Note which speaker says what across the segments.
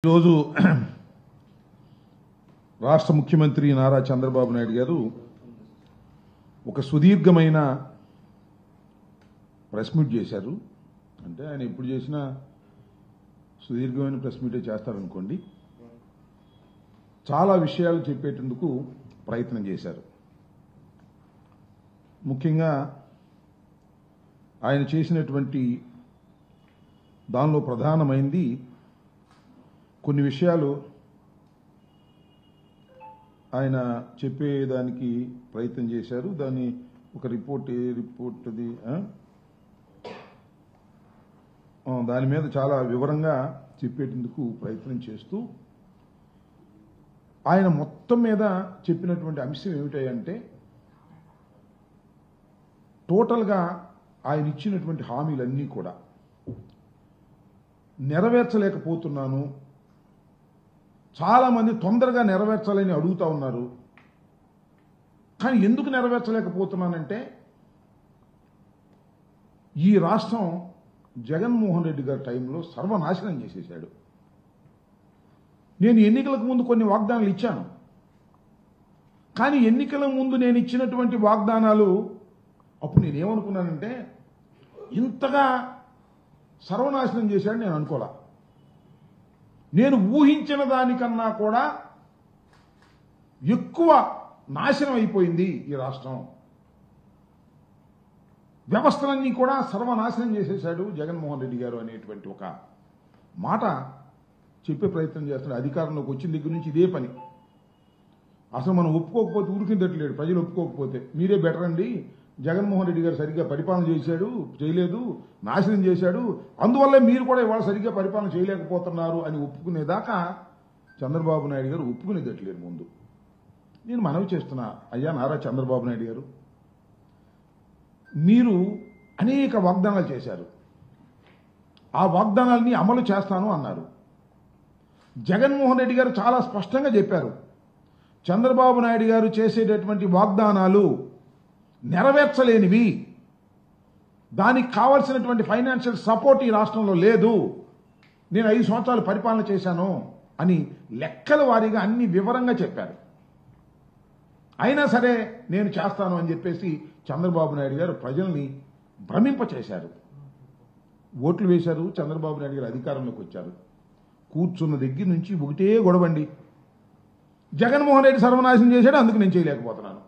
Speaker 1: ఈరోజు రాష్ట్ర ముఖ్యమంత్రి నారా చంద్రబాబు నాయుడు గారు ఒక సుదీర్ఘమైన ప్రెస్ మీట్ చేశారు. అంటే ఆయన ఎప్పుడు చేసినా సుదీర్ఘమైన ప్రెస్ మీటే చేస్తారనుకోండి. చాలా విషయాలు చెప్పేటందుకు ప్రయత్నం చేశారు. ముఖ్యంగా ఆయన చేసినటువంటి దానిలో ప్రధానమైంది కొన్ని విషయాలు ఆయన చెప్పేదానికి ప్రయత్నం చేశారు. దాన్ని ఒక రిపోర్ట్ అది దాని మీద చాలా వివరంగా చెప్పేటందుకు ప్రయత్నం చేస్తూ ఆయన మొత్తం మీద చెప్పినటువంటి అంశం ఏమిటంటే టోటల్గా ఆయన ఇచ్చినటువంటి హామీలన్నీ కూడా నెరవేర్చలేకపోతున్నాను, చాలా మంది తొందరగా నెరవేర్చాలని అడుగుతా ఉన్నారు. కానీ ఎందుకు నెరవేర్చలేకపోతున్నానంటే ఈ రాష్ట్రం జగన్మోహన్ రెడ్డి గారి టైంలో సర్వనాశనం చేసేశాడు. నేను ఎన్నికలకు ముందు కొన్ని వాగ్దానాలు ఇచ్చాను. కానీ ఎన్నికల ముందు నేను ఇచ్చినటువంటి వాగ్దానాలు అప్పుడు నేనేమనుకున్నానంటే ఇంతగా సర్వనాశనం చేశాడు నేను అనుకోలే. నేను ఊహించిన దానికన్నా కూడా ఎక్కువ నాశనం అయిపోయింది ఈ రాష్ట్రం. వ్యవస్థలన్నీ కూడా సర్వనాశనం చేసేశాడు జగన్మోహన్ రెడ్డి గారు అనేటువంటి ఒక మాట చెప్పే ప్రయత్నం చేస్తున్నాడు. అధికారంలోకి వచ్చిన దగ్గర నుంచి ఇదే పని. అసలు మనం ఒప్పుకోకపోతే ఊరికిందట్లేడు. ప్రజలు ఒప్పుకోకపోతే మీరే బెటర్ అండి, జగన్మోహన్ రెడ్డి గారు సరిగ్గా పరిపాలన చేయలేదు, నాశనం చేశాడు, అందువల్ల మీరు కూడా ఇవాళ సరిగ్గా పరిపాలన చేయలేకపోతున్నారు అని ఒప్పుకునేదాకా చంద్రబాబు నాయుడు గారు ఒప్పుకునేదట్లేరు. ముందు నేను మనవి చేస్తున్నా, అయ్యా నారా చంద్రబాబు నాయుడు గారు, మీరు అనేక వాగ్దానాలు చేశారు. ఆ వాగ్దానాలని అమలు చేస్తాను అన్నారు. జగన్మోహన్ రెడ్డి గారు చాలా స్పష్టంగా చెప్పారు, చంద్రబాబు నాయుడు గారు చేసేటటువంటి వాగ్దానాలు నెరవేర్చలేనివి, దానికి కావాల్సినటువంటి ఫైనాన్షియల్ సపోర్ట్ ఈ రాష్ట్రంలో లేదు, నేను 5 సంవత్సరాలు పరిపాలన చేశాను అని లెక్కల వారీగా అన్ని వివరంగా చెప్పారు. అయినా సరే నేను చేస్తాను అని చెప్పేసి చంద్రబాబు నాయుడు గారు ప్రజల్ని భ్రమింపచేశారు. ఓట్లు వేశారు. చంద్రబాబు నాయుడు గారు అధికారంలోకి వచ్చారు. కూర్చున్న దగ్గర నుంచి ఒకటే గొడవండి, జగన్మోహన్ రెడ్డి సర్వనాశనం చేశాడు, అందుకు నేను చేయలేకపోతున్నాను.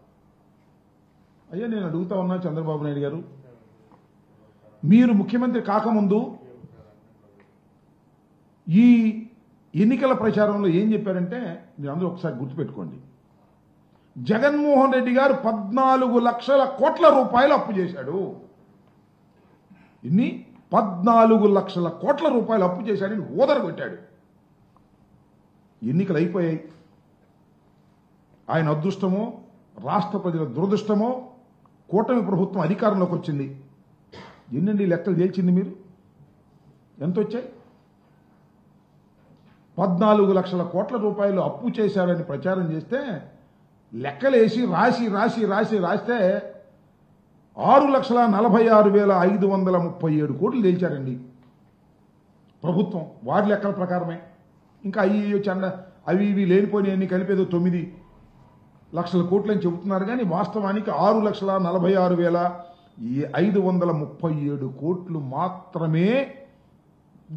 Speaker 1: అయ్యా నేను అడుగుతా ఉన్నా చంద్రబాబు నాయుడు గారు, మీరు ముఖ్యమంత్రి కాకముందు ఈ ఎన్నికల ప్రచారంలో ఏం చెప్పారంటే మీరు అందరూ ఒకసారి గుర్తుపెట్టుకోండి, జగన్మోహన్ రెడ్డి గారు 14 లక్షల కోట్ల రూపాయలు అప్పు చేశాడు. ఇన్ని 14 లక్షల కోట్ల రూపాయలు అప్పు చేశాడని ఓదరగొట్టాడు. ఎన్నికలు అయిపోయాయి. ఆయన అదృష్టమో రాష్ట్ర ప్రజల దురదృష్టమో కూటమి ప్రభుత్వం అధికారంలోకి వచ్చింది. ఎన్నండి లెక్కలు తేల్చింది మీరు? ఎంత వచ్చాయి? 14 లక్షల కోట్ల రూపాయలు అప్పు చేశారని ప్రచారం చేస్తే లెక్కలేసి రాస్తే 6,46,537 కోట్లు తేల్చారండి ప్రభుత్వం. వారి లెక్కల ప్రకారమే. ఇంకా అవి ఇవి లేనిపోయినవన్నీ కలిపేదో 9 లక్షల కోట్లు అని చెబుతున్నారు. కానీ వాస్తవానికి 6,46,537 కోట్లు మాత్రమే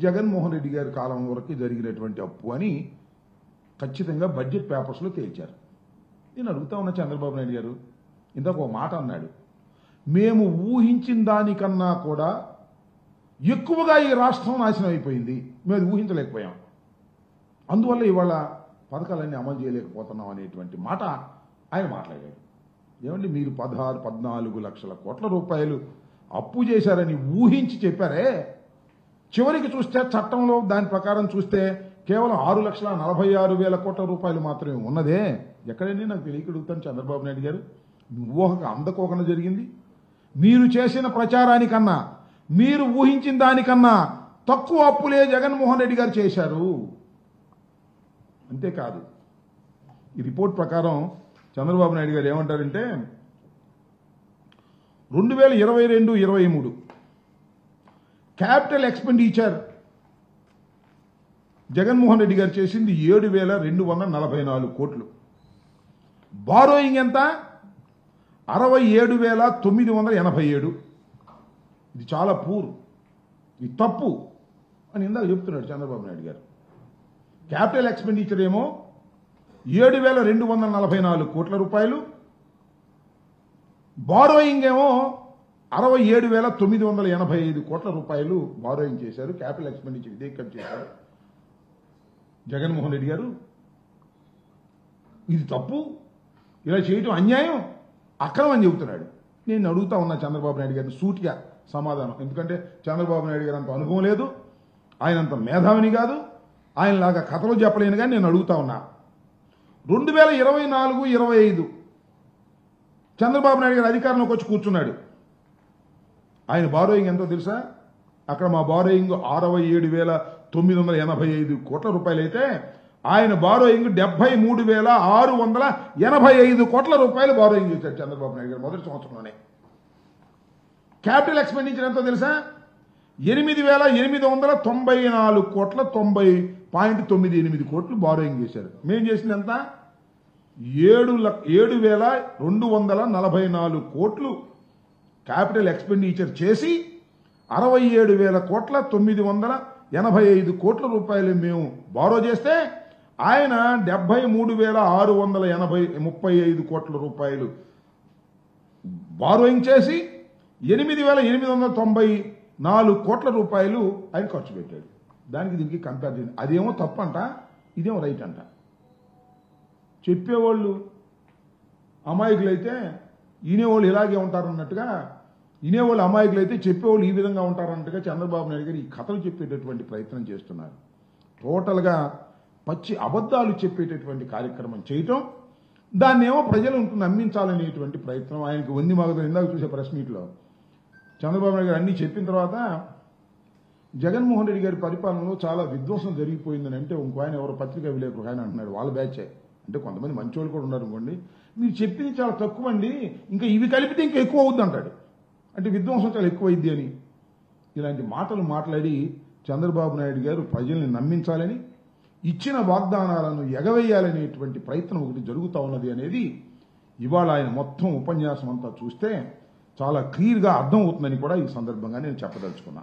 Speaker 1: జగన్మోహన్ రెడ్డి గారి కాలం వరకు జరిగినటువంటి అప్పు అని ఖచ్చితంగా బడ్జెట్ పేపర్స్లో తేల్చారు. నేను అడుగుతా ఉన్న చంద్రబాబు నాయుడు గారు, ఇందాక ఒక మాట అన్నాడు, మేము ఊహించిన దానికన్నా కూడా ఎక్కువగా ఈ రాష్ట్రం నాశనం అయిపోయింది, మేము అది ఊహించలేకపోయాం, అందువల్ల ఇవాళ పథకాలన్నీ అమలు చేయలేకపోతున్నాం అనేటువంటి మాట ఆయన మాట్లాడాడు. ఏమండి, మీరు 14 లక్షల కోట్ల రూపాయలు అప్పు చేశారని ఊహించి చెప్పారే, చివరికి చూస్తే చట్టంలో దాని ప్రకారం చూస్తే కేవలం 6,46,000 కోట్ల రూపాయలు మాత్రమే ఉన్నదే. ఎక్కడండి నాకు తెలియకడుగుతాను చంద్రబాబు నాయుడు గారు, ఊహకు అందకోకుండా జరిగింది. మీరు చేసిన ప్రచారానికన్నా మీరు ఊహించిన దానికన్నా తక్కువ అప్పులే జగన్మోహన్ రెడ్డి గారు చేశారు. అంతేకాదు, ఈ రిపోర్ట్ ప్రకారం చంద్రబాబు నాయుడు గారు ఏమంటారంటే 2022-23 క్యాపిటల్ ఎక్స్పెండిచర్ జగన్మోహన్ రెడ్డి గారు చేసింది 7,244 కోట్లు. బారోయింగ్ ఎంత? 67,987. ఇది చాలా పూర్, ఇది తప్పు అని ఇందాక చెప్తున్నాడు చంద్రబాబు నాయుడు గారు. క్యాపిటల్ ఎక్స్పెండిచర్ ఏమో 7,244 కోట్ల రూపాయలు, బారోయింగ్ ఏమో 67,985 కోట్ల రూపాయలు బారోయింగ్ చేశారు. క్యాపిటల్ ఎక్స్పెండిచర్ ఇదే కట్ చేశారు జగన్మోహన్ రెడ్డి గారు. ఇది తప్పు, ఇలా చేయటం అన్యాయం, అక్రమం అని చెబుతున్నాడు. నేను అడుగుతా ఉన్నా చంద్రబాబు నాయుడు గారిని సూటిగా సమాధానం. ఎందుకంటే చంద్రబాబు నాయుడు గారు అంత అనుభవం లేదు, ఆయన అంత మేధావిని కాదు, ఆయనలాగా కథలు చెప్పలేను. కానీ నేను అడుగుతా ఉన్నా, 2024-25 చంద్రబాబు నాయుడు గారు అధికారంలోకి వచ్చి కూర్చున్నాడు. ఆయన బారోయింగ్ ఎంతో తెలుసా? అక్కడ మా బారోయింగ్ 67,985 కోట్ల రూపాయలు అయితే ఆయన బారోయింగ్ 73,685 కోట్ల రూపాయలు బారోయింగ్ చేశారు చంద్రబాబు నాయుడు గారు మొదటి సంవత్సరంలోనే. క్యాపిటల్ ఎక్స్పెండిచర్ ఎంతో తెలుసా? 8,894 కోట్ల 90.98 కోట్లు బారోయింగ్ చేశారు. మేము చేసింది ఎంత? 7,244 కోట్లు క్యాపిటల్ ఎక్స్పెండిచర్ చేసి 67,000 కోట్ల 985 కోట్ల రూపాయలు మేము బారో చేస్తే ఆయన 73,635 కోట్ల రూపాయలు బారోయింగ్ చేసి 8,894 కోట్ల రూపాయలు ఆయన ఖర్చు పెట్టాడు. దానికి దీనికి కంపేర్ చేయండి. అదేమో తప్పంట, ఇదేమో రైట్ అంట. చెప్పేవాళ్ళు అమాయకులైతే వినేవాళ్ళు ఇలాగే ఉంటారన్నట్టుగా, వినేవాళ్ళు అమాయకులైతే చెప్పేవాళ్ళు ఈ విధంగా ఉంటారన్నట్టుగా చంద్రబాబు నాయుడు గారు ఈ కథలు చెప్పేటటువంటి ప్రయత్నం చేస్తున్నారు. టోటల్గా పచ్చి అబద్ధాలు చెప్పేటటువంటి కార్యక్రమం చేయటం, దాన్నేమో ప్రజలు నమ్మించాలనేటువంటి ప్రయత్నం. ఆయనకి వంది మగదు. ఇందాక చూసే ప్రెస్ మీట్లో చంద్రబాబు నాయుడు గారు అన్నీ చెప్పిన తర్వాత జగన్మోహన్ రెడ్డి గారి పరిపాలనలో చాలా విధ్వంసం జరిగిపోయిందని అంటే ఇంకో ఆయన ఎవరో పత్రికా విలేకరు ఆయన అంటున్నాడు, వాళ్ళ బ్యాచే. అంటే కొంతమంది మంచి వాళ్ళు కూడా ఉన్నారు అనుకోండి, మీరు చెప్పింది చాలా తక్కువ అండి, ఇంకా ఇవి కలిపితే ఇంకా ఎక్కువ అవుద్ది అంటాడు. అంటే విధ్వంసం చాలా ఎక్కువ అయింది అని ఇలాంటి మాటలు మాట్లాడి చంద్రబాబు నాయుడు గారు ప్రజల్ని నమ్మించాలని, ఇచ్చిన వాగ్దానాలను ఎగవేయాలనేటువంటి ప్రయత్నం ఒకటి జరుగుతూ ఉన్నది అనేది ఇవాళ ఆయన మొత్తం ఉపన్యాసం అంతా చూస్తే చాలా క్లియర్గా అర్థం అవుతుందని కూడా ఈ సందర్భంగా నేను చెప్పదలుచుకున్నా.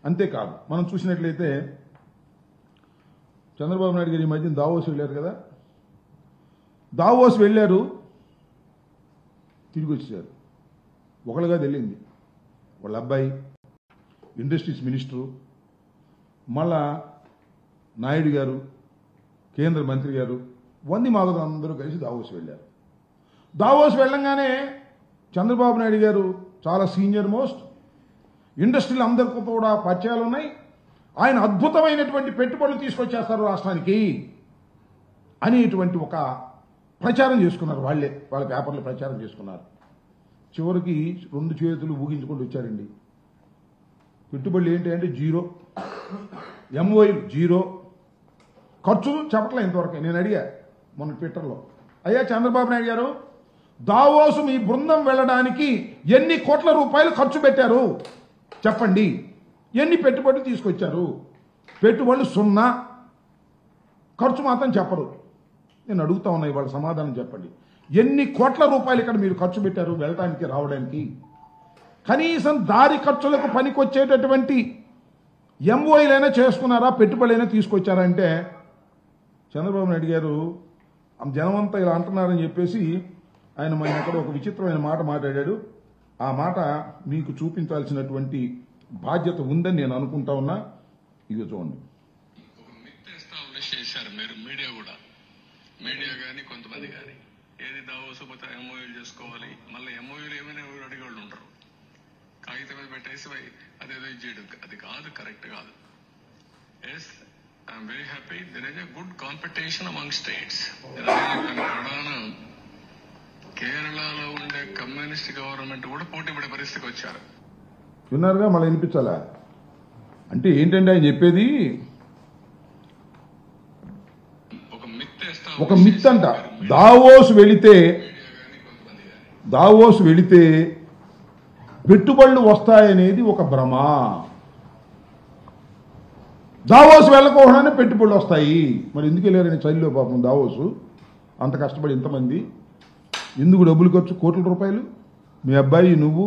Speaker 1: అంతేకాదు, మనం చూసినట్లయితే చంద్రబాబు నాయుడు గారు ఈ మధ్యన దావోస్ వెళ్ళారు కదా, దావోస్ వెళ్ళారు, తిరిగి వచ్చారు. ఒకళ్ళుగా వెళ్ళింది వాళ్ళ అబ్బాయి ఇండస్ట్రీస్ మినిస్టరు, మళ్ళా నాయుడు గారు కేంద్ర మంత్రి గారు, వంది మాగదులు అందరూ కలిసి దావోస్ వెళ్ళారు. దావోస్ వెళ్ళంగానే చంద్రబాబు నాయుడు గారు చాలా సీనియర్ మోస్ట్, ఇండస్ట్రీలు అందరికీ కూడా పరిచయాలు ఉన్నాయి, ఆయన అద్భుతమైనటువంటి పెట్టుబడులు తీసుకొచ్చేస్తారు రాష్ట్రానికి అనేటువంటి ఒక ప్రచారం చేసుకున్నారు. వాళ్ళ పేపర్లు ప్రచారం చేసుకున్నారు. చివరికి 2 చేతులు ఊగించుకుంటూ వచ్చారండి. పెట్టుబడులు ఏంటి అంటే 0, ఎంఓఐ 0, ఖర్చులు చెప్పట్లే ఇంతవరకు. నేను అడిగా మొన్న ట్విట్టర్లో, అయ్యా చంద్రబాబు నాయుడు గారు, దావోసు మీ బృందం వెళ్ళడానికి ఎన్ని కోట్ల రూపాయలు ఖర్చు పెట్టారు చెప్పండి, ఎన్ని పెట్టుబడులు తీసుకొచ్చారు? పెట్టుబడులు 0, ఖర్చు మాత్రం చెప్పరు. నేను అడుగుతా ఉన్నా, ఇవాళ సమాధానం చెప్పండి. ఎన్ని కోట్ల రూపాయలు ఇక్కడ మీరు ఖర్చు పెట్టారు వెళ్ళడానికి రావడానికి? కనీసం దారి ఖర్చులకు పనికొచ్చేటటువంటి ఎంఓఐలైనా చేసుకున్నారా, పెట్టుబడులైనా తీసుకొచ్చారా అంటే చంద్రబాబు నాయుడు గారు జనమంతా ఇలా అంటున్నారని చెప్పేసి ఆయన మన అక్కడ ఒక విచిత్రమైన మాట మాట్లాడాడు. ఆ మాట మీకు చూపించాల్సినటువంటి బాధ్యత ఉందని నేను అనుకుంటా ఉన్నా. ఇక చూడండి.
Speaker 2: మీడియా కానీ కొంతమంది కానీ ఏది దావోసు పోతే ఎంఓయూలు చేసుకోవాలి, మళ్ళీ ఎంఓయూలు ఏమైనా ఎవరు అడిగేవాళ్ళు ఉంటారు. కాగితం మీద పెట్టేసి అదేదో చేయడం అది కాదు, కరెక్ట్ కాదు. Yes, I'm very happy. There is a good competition among states. ప్రధాన కేరళలో ఉండే కమ్యూనిస్ట్ గవర్నమెంట్ కూడా పోటీ పడే పరిస్థితికి వచ్చారు.
Speaker 1: విన్నారుగా, మళ్ళీ వినిపించాలా? అంటే ఏంటంటే ఆయన చెప్పేది ఒక మిత్ అంట. దావోస్ వెళితే పెట్టుబడులు వస్తాయనేది ఒక భ్రమ. దావోస్ వెళ్ళకోవడానే పెట్టుబడులు వస్తాయి. మరి ఎందుకు వెళ్ళారని చలిలో పాపం దావోసు అంత కష్టపడి ఇంతమంది ఎందుకు డబ్బులు ఖర్చు కోట్ల రూపాయలు? మీ అబ్బాయి, నువ్వు,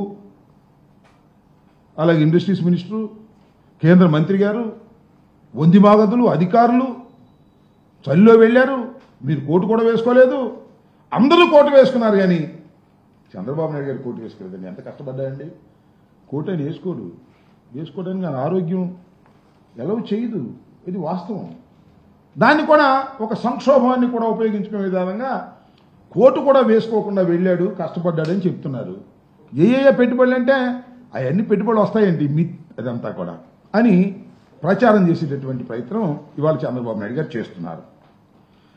Speaker 1: అలాగే ఇండస్ట్రీస్ మినిస్టరు, కేంద్ర మంత్రి గారు, వందిమాగదులు, అధికారులు చలిలో వెళ్ళారు. మీరు కోటు కూడా వేసుకోలేదు, అందరూ కోటు వేసుకున్నారు. కానీ చంద్రబాబు నాయుడు గారు కోటు వేసుకోలేదండి. ఎంత కష్టపడ్డాయండి. కోటు అని వేసుకోవడానికి ఆయన ఆరోగ్యం ఎలా చేయదు, ఇది వాస్తవం. దాన్ని కూడా ఒక సంక్షోభాన్ని కూడా ఉపయోగించుకునే విధానంగా కోటు కూడా వేసుకోకుండా వెళ్ళాడు, కష్టపడ్డాడని చెప్తున్నారు. ఏ పెట్టుబడులు అంటే అవన్నీ పెట్టుబడులు వస్తాయండి, మిత్ అదంతా కూడా అని ప్రచారం చేసేటటువంటి ప్రయత్నం ఇవాళ చంద్రబాబు నాయుడు గారు చేస్తున్నారు.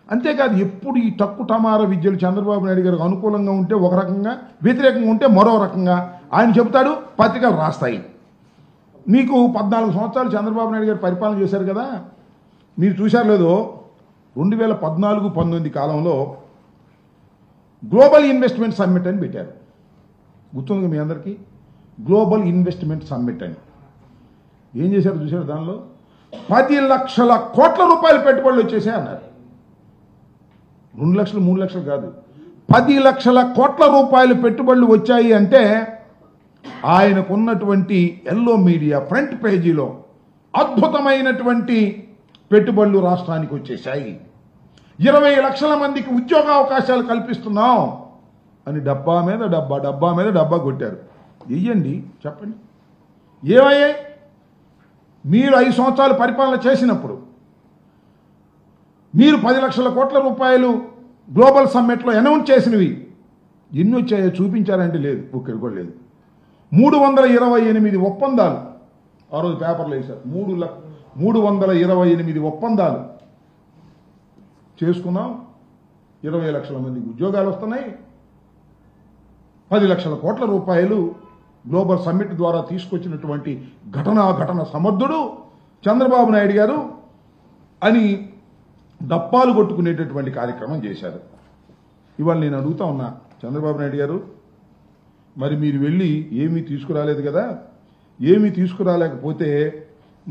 Speaker 1: అంతేకాదు ఎప్పుడు ఈ టక్కు టమార విద్యలు చంద్రబాబు నాయుడు గారికి అనుకూలంగా ఉంటే ఒక రకంగా, వ్యతిరేకంగా ఉంటే మరో రకంగా ఆయన చెబుతాడు, పత్రికలు రాస్తాయి. మీకు 14 సంవత్సరాలు చంద్రబాబు నాయుడు గారు పరిపాలన చేశారు కదా, మీరు చూశారు లేదో 2014-19 కాలంలో గ్లోబల్ ఇన్వెస్ట్మెంట్ సమ్మిట్ అని పెట్టారు. గుర్తుంది మీ అందరికీ, గ్లోబల్ ఇన్వెస్ట్మెంట్ సమ్మిట్ అని. ఏం చేశారు చూశారు? దానిలో 10 లక్షల కోట్ల రూపాయల పెట్టుబడులు వచ్చేసాయి అన్నారు. 2 లక్షలు 3 లక్షలు కాదు, 10 లక్షల కోట్ల రూపాయల పెట్టుబడులు వచ్చాయి. అంటే ఆయనకున్నటువంటి ఎల్లో మీడియా ఫ్రంట్ పేజీలో అద్భుతమైనటువంటి పెట్టుబడులు రాష్ట్రానికి వచ్చేసాయి, 20 లక్షల మందికి ఉద్యోగ అవకాశాలు కల్పిస్తున్నాం అని డబ్బా మీద డబ్బా కొట్టారు. వెయ్యండి, చెప్పండి ఏమయ్యాయి? మీరు 5 సంవత్సరాలు పరిపాలన చేసినప్పుడు మీరు 10 లక్షల కోట్ల రూపాయలు గ్లోబల్ సమ్మిట్లో అనౌన్స్ చేసినవి ఎన్ని వచ్చాయో చూపించారంటే లేదు, ఒక్కటి కూడా లేదు. 328 ఒప్పందాలు ఆ రోజు పేపర్లో వేశారు. 328 ఒప్పందాలు చేసుకున్నాం, 20 లక్షల మందికి ఉద్యోగాలు వస్తున్నాయి, 10 లక్షల కోట్ల రూపాయలు గ్లోబల్ సమ్మిట్ ద్వారా తీసుకొచ్చినటువంటి ఘటన సమర్థుడు చంద్రబాబు నాయుడు గారు అని డప్పాలు కొట్టుకునేటటువంటి కార్యక్రమం చేశారు. ఇవాళ నేను అడుగుతా ఉన్నా, చంద్రబాబు నాయుడు గారు మరి మీరు వెళ్ళి ఏమీ తీసుకురాలేదు కదా, ఏమీ తీసుకురాలేకపోతే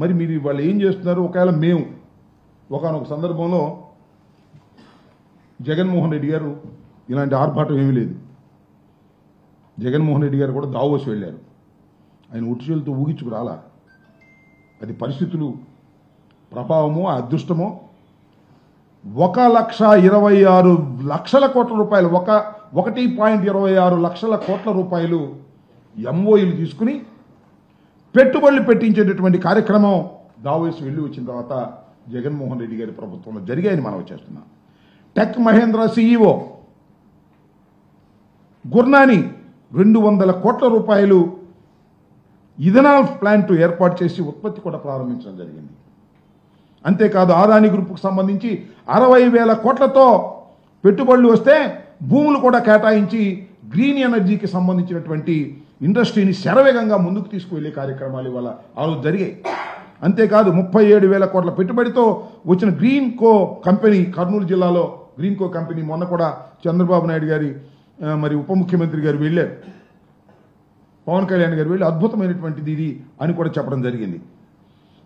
Speaker 1: మరి మీరు వాళ్ళు ఏం చేస్తున్నారు? ఒకవేళ మేము ఒకానొక సందర్భంలో జగన్మోహన్ రెడ్డి గారు ఇలాంటి ఆర్భాటం ఏమీ లేదు, జగన్మోహన్ రెడ్డి గారు కూడా దావోస్ వెళ్ళారు. ఆయన ఉట్టుచేలతో ఊగించుకురాలా, అది పరిస్థితులు ప్రభావమో అదృష్టమో. 1,26,00,000 కోట్ల రూపాయలు, 1.26 లక్షల కోట్ల రూపాయలు ఎంఓయూలు తీసుకుని పెట్టుబడులు పెట్టించేటటువంటి కార్యక్రమం దావోస్ వెళ్ళి వచ్చిన తర్వాత జగన్మోహన్ రెడ్డి గారి ప్రభుత్వంలో జరిగాయని మనం చేస్తున్నాం. టెక్ మహేంద్ర సిఇఓ గుర్నాని 200 కోట్ల రూపాయలు ఇథనాల్ ప్లాంట్ ఏర్పాటు చేసి ఉత్పత్తి కూడా ప్రారంభించడం జరిగింది. అంతేకాదు ఆదాని గ్రూప్కు సంబంధించి 60,000 కోట్లతో పెట్టుబడులు వస్తే భూములు కూడా కేటాయించి గ్రీన్ ఎనర్జీకి సంబంధించినటువంటి ఇండస్ట్రీని శరవేగంగా ముందుకు తీసుకువెళ్లే కార్యక్రమాలు ఇవాళ ఆ రోజు జరిగాయి. అంతేకాదు 37,000 కోట్ల పెట్టుబడితో వచ్చిన గ్రీన్ కో కంపెనీ, కర్నూలు జిల్లాలో గ్రీన్ కో కంపెనీ మొన్న కూడా చంద్రబాబు నాయుడు గారి మరి ఉప ముఖ్యమంత్రి గారు వెళ్ళారు, పవన్ కళ్యాణ్ గారు వెళ్ళి అద్భుతమైనటువంటిది ఇది అని కూడా చెప్పడం జరిగింది.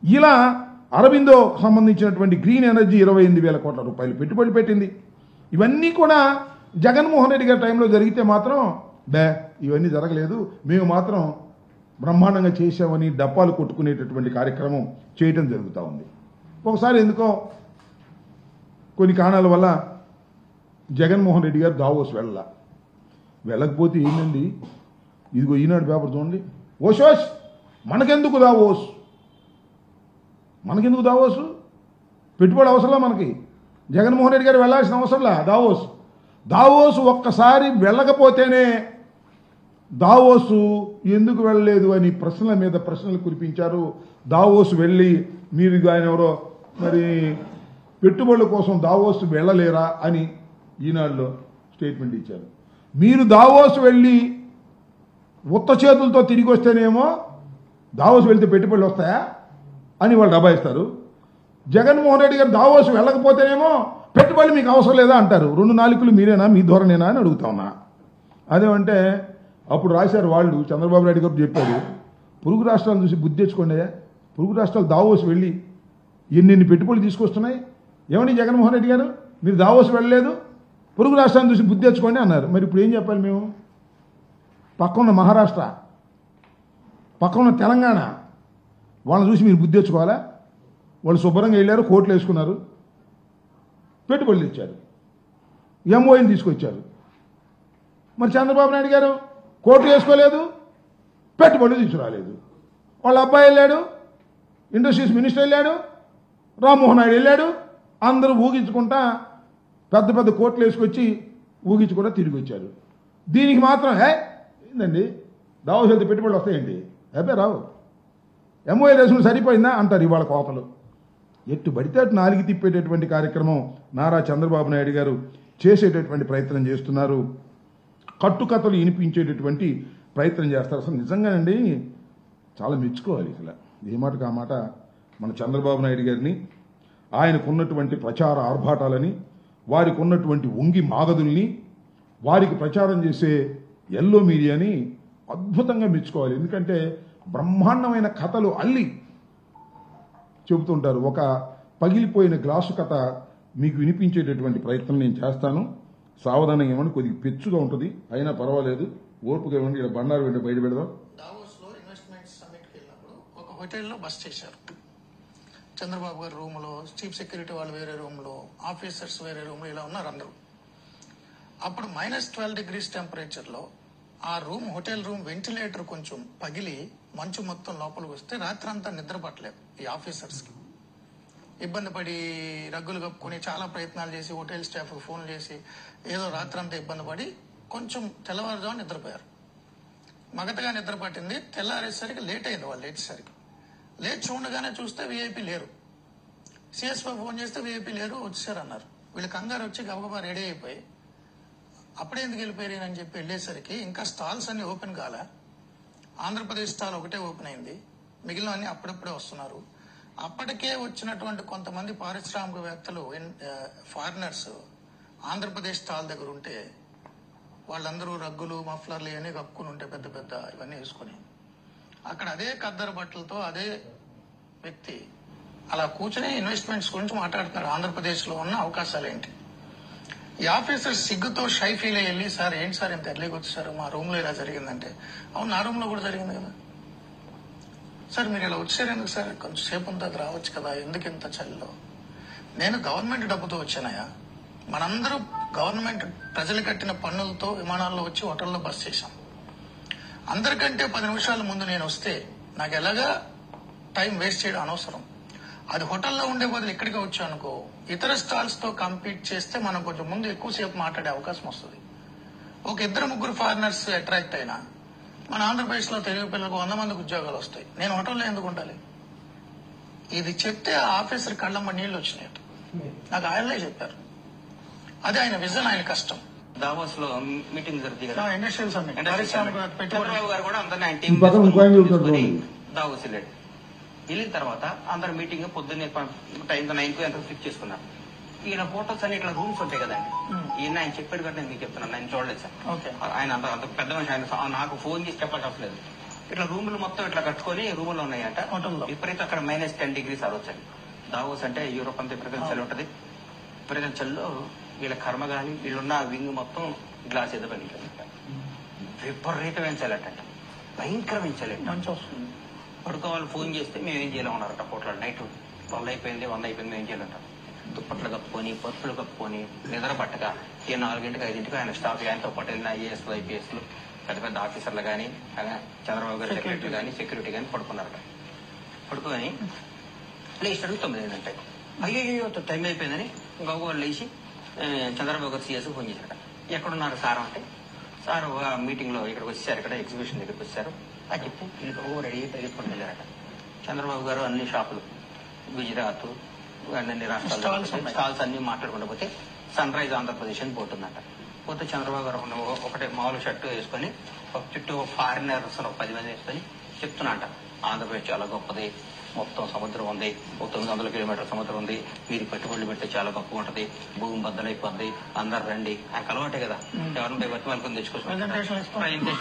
Speaker 1: ఇలా అరబిందో సంబంధించినటువంటి గ్రీన్ ఎనర్జీ 28,000 కోట్ల రూపాయలు పెట్టుబడి పెట్టింది. ఇవన్నీ కూడా జగన్మోహన్ రెడ్డి గారి టైంలో జరిగితే మాత్రం ఇవన్నీ జరగలేదు, మేము మాత్రం బ్రహ్మాండంగా చేశామని డప్పాలు కొట్టుకునేటటువంటి కార్యక్రమం చేయటం జరుగుతూ ఉంది. ఒకసారి ఎందుకో కొన్ని కారణాల వల్ల జగన్మోహన్ రెడ్డి గారు దావోస్ వెళ్ళకపోతే ఏంటండి, ఇదిగో ఈనాడు పేపర్ చూడండి, ఓషోష్ మనకెందుకు దావోసు, పెట్టుబడి అవసరంలా మనకి, జగన్మోహన్ రెడ్డి గారు వెళ్ళాల్సిన అవసరంలా దావోసు ఒక్కసారి వెళ్ళకపోతేనే దావోసు ఎందుకు వెళ్ళలేదు అని ప్రశ్నల మీద ప్రశ్నలు కురిపించారు. దావోసు వెళ్ళి మీరు ఆయన ఎవరో మరి పెట్టుబడుల కోసం దావోసు వెళ్ళలేరా అని ఈనాడులో స్టేట్మెంట్ ఇచ్చారు. మీరు దావోసు వెళ్ళి ఉత్త చేతులతో తిరిగి వస్తేనేమో దావోసు వెళ్తే పెట్టుబడులు వస్తాయా అని వాళ్ళు దబాయిస్తారు. జగన్మోహన్ రెడ్డి గారు దావోసు వెళ్ళకపోతేనేమో పెట్టుబడులు మీకు అవసరం లేదా అంటారు. 2 నాలుకలు మీరేనా, మీ ధోరణేనా అని అడుగుతా ఉన్నా. అదేమంటే అప్పుడు రాశారు వాళ్ళు, చంద్రబాబు నాయుడు గారు చెప్పాడు, పొరుగు రాష్ట్రాలను చూసి బుద్ధి తెచ్చుకోండి, పొరుగు రాష్ట్రాలు దావోసు వెళ్ళి ఎన్ని పెట్టుబడులు తీసుకొస్తున్నాయి. ఏమని జగన్మోహన్ రెడ్డి గారు, మీరు దావోస్ వెళ్ళలేదు, పొరుగు రాష్ట్రాన్ని చూసి బుద్ధి తెచ్చుకోండి అన్నారు. మరి ఇప్పుడు ఏం చెప్పాలి మేము? పక్కన మహారాష్ట్ర, పక్కన తెలంగాణ, వాళ్ళని చూసి మీరు బుద్ధి తెచ్చుకోవాలా? వాళ్ళు శుభ్రంగా వెళ్ళారు, కోట్లు వేసుకున్నారు, పెట్టుబడులు ఇచ్చారు, ఎంఓఐని తీసుకొచ్చారు. మరి చంద్రబాబు నాయుడు గారు కోట్లు వేసుకోలేదు, పెట్టుబడులు తీసుకురాలేదు. వాళ్ళ అబ్బాయి వెళ్ళాడు, ఇండస్ట్రీస్ మినిస్టర్ వెళ్ళాడు, రామ్మోహన్ నాయుడు వెళ్ళాడు, అందరూ ఊగించుకుంటా పెద్ద పెద్ద కోట్లు వేసుకొచ్చి ఊగించుకుంటా తిరిగి వచ్చారు. దీనికి మాత్రం ఏందండి దావోస్ వెళ్తే పెట్టుబడులు వస్తాయండి? అబ్బే రావు. ఎంఓఐ వేసుకుని సరిపోయిందా అంటారు ఇవాళ కోపలు. ఎట్టు పడితే అటు నాలుగు తిప్పేటటువంటి కార్యక్రమం నారా చంద్రబాబు నాయుడు గారు చేసేటటువంటి ప్రయత్నం చేస్తున్నారు. కట్టుకథలు వినిపించేటటువంటి ప్రయత్నం చేస్తారు. అసలు నిజంగానండి చాలా మెచ్చుకోవాలి. అసలు ఏ మాటకు ఆ మాట మన చంద్రబాబు నాయుడు గారిని, ఆయనకున్నటువంటి ప్రచార ఆర్భాటాలని, వారికి ఉన్నటువంటి వంగి మాగదుల్ని, వారికి ప్రచారం చేసే ఎల్లో మీడియాని అద్భుతంగా మెచ్చుకోవాలి. ఎందుకంటే బ్రహ్మాండమైన కథలు అల్లి చెబుతుంటారు. ఒక పగిలిపోయిన గ్లాసు కథ మీకు వినిపించేటటువంటి ప్రయత్నం నేను చేస్తాను. సావధానంగా ఏమని కొద్దిగా పెచ్చుగా ఉంటుంది, అయినా పర్వాలేదు, ఓర్పుగా ఏమని ఇక్కడ బండారు వెంట బయట పెడదాం.
Speaker 3: దావోస్లో ఇన్వెస్ట్మెంట్ సమ్మిట్కి వెళ్ళినప్పుడు ఒక హోటల్లో బస్ చేశారు. చంద్రబాబు గారి రూమ్లో, చీఫ్ సెక్యూరిటీ వాళ్ళు వేరే రూమ్లో, ఆఫీసర్స్ వేరే రూమ్లో, ఇలా ఉన్నారు అందరూ. అప్పుడు -12 degrees టెంపరేచర్లో ఆ రూమ్, హోటల్ రూమ్ వెంటిలేటర్ కొంచెం పగిలి మంచు మొత్తం లోపలికి వస్తే రాత్రంతా నిద్ర పట్టలేదు ఈ ఆఫీసర్స్కి. ఇబ్బంది పడి రగ్గులు కప్పుకొని చాలా ప్రయత్నాలు చేసి హోటల్ స్టాఫ్కి ఫోన్ చేసి ఏదో రాత్రంతా ఇబ్బంది పడి కొంచెం తెల్లవారుజాము నిద్రపోయారు. మగతగా నిద్ర పట్టింది. తెల్లారేసరికి లేట్ అయింది. వాళ్ళు లేచేసరికి లేచి చూడగానే చూస్తే వీఐపీ లేరు. సిఎస్పై ఫోన్ చేస్తే వీఐపీ లేరు, వచ్చారన్నారు. వీళ్ళు కంగారు వచ్చి గబగబా రెడీ అయిపోయి అప్పుడే ఎందుకు వెళ్ళిపోయారు అని చెప్పి వెళ్ళేసరికి ఇంకా స్టాల్స్ అన్ని ఓపెన్ కాలే. ఆంధ్రప్రదేశ్ స్టాల్ ఒకటే ఓపెన్ అయింది, మిగిలినవన్నీ అప్పుడప్పుడే వస్తున్నారు. అప్పటికే వచ్చినటువంటి కొంతమంది పారిశ్రామికవేత్తలు, ఫారినర్స్ ఆంధ్రప్రదేశ్ స్టాల్ దగ్గర ఉంటే వాళ్ళందరూ రగ్గులు, మఫ్లర్లు ఇవన్నీ కప్పుకుని ఉంటే పెద్ద పెద్ద ఇవన్నీ వేసుకుని అక్కడ అదే ఖద్దరు బట్టలతో అదే వ్యక్తి అలా కూర్చొని ఇన్వెస్ట్మెంట్స్ గురించి మాట్లాడుతున్నారు. ఆంధ్రప్రదేశ్లో ఉన్న అవకాశాలు ఏంటి? ఈ ఆఫీసర్ సిగ్గుతో షై ఫీల్ అయ్యి, సార్ ఏంటి సార్ ఇంత ఎర్లీగా వచ్చారు, మా రూమ్లో ఇలా జరిగిందంటే, అవును నా రూమ్లో కూడా జరిగింది కదా సార్, మీరు ఇలా వచ్చారు ఎందుకు సార్, కొంచెం సేపు అంతా రావచ్చు కదా, ఎందుకు ఇంత చలిలో? నేను గవర్నమెంట్ డబ్బుతో వచ్చానయా, మనందరూ గవర్నమెంట్ ప్రజలు కట్టిన పన్నులతో విమానాల్లో వచ్చి హోటల్లో బస్ చేశాం. అందరికంటే 10 నిమిషాల ముందు నేను వస్తే నాకు ఎలాగా టైం వేస్ట్ చేయడం అనవసరం. అది హోటల్లో ఉండే బదులు ఇక్కడికి వచ్చా అనుకో, ఇతర స్టాల్స్ తో కంపీట్ చేస్తే మనం కొంచెం ముందు ఎక్కువసేపు మాట్లాడే అవకాశం వస్తుంది. ఒక 2-3 ఫారినర్స్ అట్రాక్ట్ అయినా మన ఆంధ్రప్రదేశ్ లో తెలుగు పిల్లలకు 100 మందికి ఉద్యోగాలు వస్తాయి. నేను హోటల్లో ఎందుకు ఉండాలి? ఇది చెప్తే ఆ ఆఫీసర్ కళ్ళమ్మ నీళ్లు వచ్చినాయి. నాకు ఆయనలే చెప్పారు. అదే ఆయన విజన్, ఆయన కష్టం.
Speaker 4: దావోస్ లో మీటింగ్ జరుగుతుంది కదా,
Speaker 3: ఇండస్ట్రియల్ సమ్మిట్.
Speaker 4: చంద్రబాబు గారు కూడా అందరినీ ఆయన టీం దావోస్ వెళ్ళాడు. వెళ్ళిన తర్వాత అందరు మీటింగ్ పొద్దున్నే టైం 9 ఎంత ఫిక్స్ చేసుకున్నారు. ఈయన ఫోటోస్ అని ఇట్లా రూమ్స్ ఉంటాయి కదండి, ఈయన ఆయన చెప్పాడు కదా, నేను మీకు చెప్తున్నాను, ఆయన చూడలేదు సార్. ఆయన అంత పెద్ద మనిషి, ఆయన నాకు ఫోన్ చేసి చెప్పాల్సి అవసరం. ఇట్లా రూములు మొత్తం ఇట్లా కట్టుకొని రూములు ఉన్నాయంట. విపరీతం అక్కడ -10 degrees వచ్చాయి. దావోస్ అంటే యూరోప్ అంతా విపరీతం చలి ఉంటుంది. విపరీతం చలిలో వీళ్ళ కర్మగాలి, వీళ్ళున్న వింగ్ మొత్తం గ్లాస్ ఎదురు పనికింది. విపరీతమైన చలి అంట, భయంకరమైన చలి. మంచి వస్తుంది. పడుకోవాలి ఫోన్ చేస్తే మేము ఏం చేయలేము ఉన్నారట. పోట్ల నైట్ 100 అయిపోయింది మేము ఏం చేయాలంటారు. దుప్పట్లు కప్పుకొని, పరుపులు కప్పుకొని, నిద్ర పట్టగా 4 గంటలకు 5 గంటలకు ఆయన స్టాఫ్, ఆయనతో పాటు వెళ్ళిన ఐఏఎస్లు, ఐపీఎస్లు, పెద్ద పెద్ద ఆఫీసర్లు కానీ, చంద్రబాబు గారి సెక్రటరీ కానీ, సెక్యూరిటీ కానీ పడుకున్నారట. పడుకొని లేచి 9 అయిందంటే, అయ్యో టైం అయిపోయిందని గౌగోలు లేచి చంద్రబాబు గారు సీఎస్ ఫోన్ చేశారట. ఎక్కడున్నారు సార్ అంటే, సార్ మీటింగ్ లో ఇక్కడికి వచ్చారు, ఇక్కడ ఎగ్జిబిషన్ దగ్గరికి వచ్చారు అని చెప్తే వీళ్ళు రెడీ పరిగెత్తుకొని వెళ్ళారట. చంద్రబాబు గారు అన్ని షాపులు, గుజరాత్, అన్ని రాష్ట్రాలు స్టాల్స్ అన్ని మాట్లాడుకుంటూ పోతే సన్ రైజ్ ఆంధ్రప్రదేశ్ అని పోతుందట. పోతే చంద్రబాబు గారు ఒకటే మామూలు షర్టు వేసుకొని చుట్టూ ఫారినర్స్ 10 మంది వేసుకొని చెప్తున్నట, ఆంధ్రప్రదేశ్ చాలా గొప్పది, మొత్తం సముద్రం ఉంది, 900 కిలోమీటర్ల సముద్రం ఉంది, మీరు పెట్టుబడులు పెడితే చాలా గొప్పగా ఉంటది, భూమి బద్దలైపోద్ది, అందరు రండి. ఆయనకు అలవాటే కదా, ఎవరిని బట్టి వాళ్ళని తెచ్చుకోవచ్చు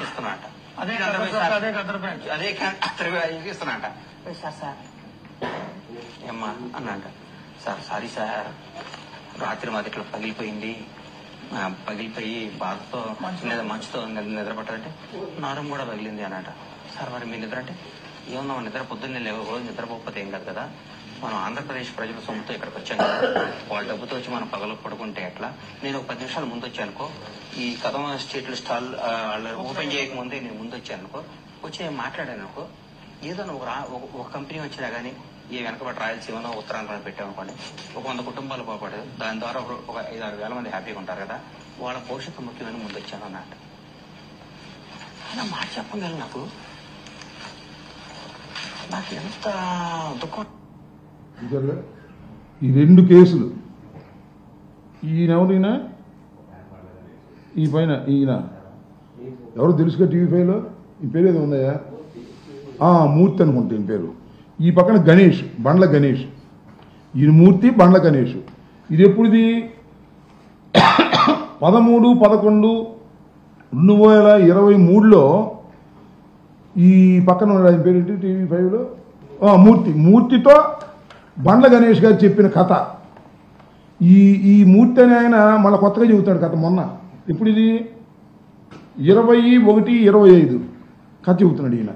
Speaker 4: ఇస్తున్నట. అదే ఇస్తున్నట. సార్ ఏమ్మా అన్నాంట. సార్ సారీ సార్, రాత్రి మాది ఇట్లా పగిలిపోయి బాధతో మంచుతో నిద్ర పట్టాలంటే నారం కూడా పగిలింది అన్నట. సార్ మరి మీ నిద్ర అంటే ఏమన్నా నిద్ర పొద్దున్నే రోజు నిద్రపోకపోతే ఏం కాదు కదా, మనం ఆంధ్రప్రదేశ్ ప్రజల సొమ్ముతో ఇక్కడికి వచ్చాం కదా, వాళ్ళ డబ్బుతో వచ్చి మనం పగలు పడుకుంటే ఎట్లా? నేను ఒక 10 నిమిషాలు ముందు వచ్చానుకో, ఈ కదమ స్ట్రీట్లు స్టాల్ ఓపెన్ చేయకముందే నేను ముందు వచ్చానుకో, వచ్చి నేను మాట్లాడాను అనుకో, ఏదో ఒక కంపెనీ వచ్చినా కానీ ఈ వెనకబడి రాయలసీమలో ఉత్తరాంధ్రలో పెట్టామనుకోండి, ఒక 100 కుటుంబాలు బాగుపడదు, దాని ద్వారా ఒక 5-6 వేల మంది హ్యాపీగా ఉంటారు కదా, వాళ్ళ భవిష్యత్తు ముఖ్యమని ముందు వచ్చాను అన్నట్టు. అలా మాట చెప్పగలను. నాకు ఎంత దుఃఖం.
Speaker 1: ఈ 2 కేసులు, ఈయనెవరైనా ఈ పైన ఈయన ఎవరు తెలుసుగా టీవీ5లో, ఈ పేరు ఏదో ఉందయ్యా, మూర్తి అనుకుంటా ఈ పేరు. ఈ పక్కన గణేష్, బండ్ల గణేష్, ఈయన మూర్తి బండ్ల గణేష్. ఇది ఎప్పుడుది? 13/11/2023లో ఈ పక్కన ఉన్న ఆయన పేరేంటి టీవీ5లో, మూర్తితో బండ్ల గణేష్ గారు చెప్పిన కథ. ఈ మూర్తి అని ఆయన మళ్ళీ కొత్తగా చెబుతాడు కథ. మొన్న ఇప్పుడు ఇది 21/25 కథ చెబుతున్నాడు ఈయన.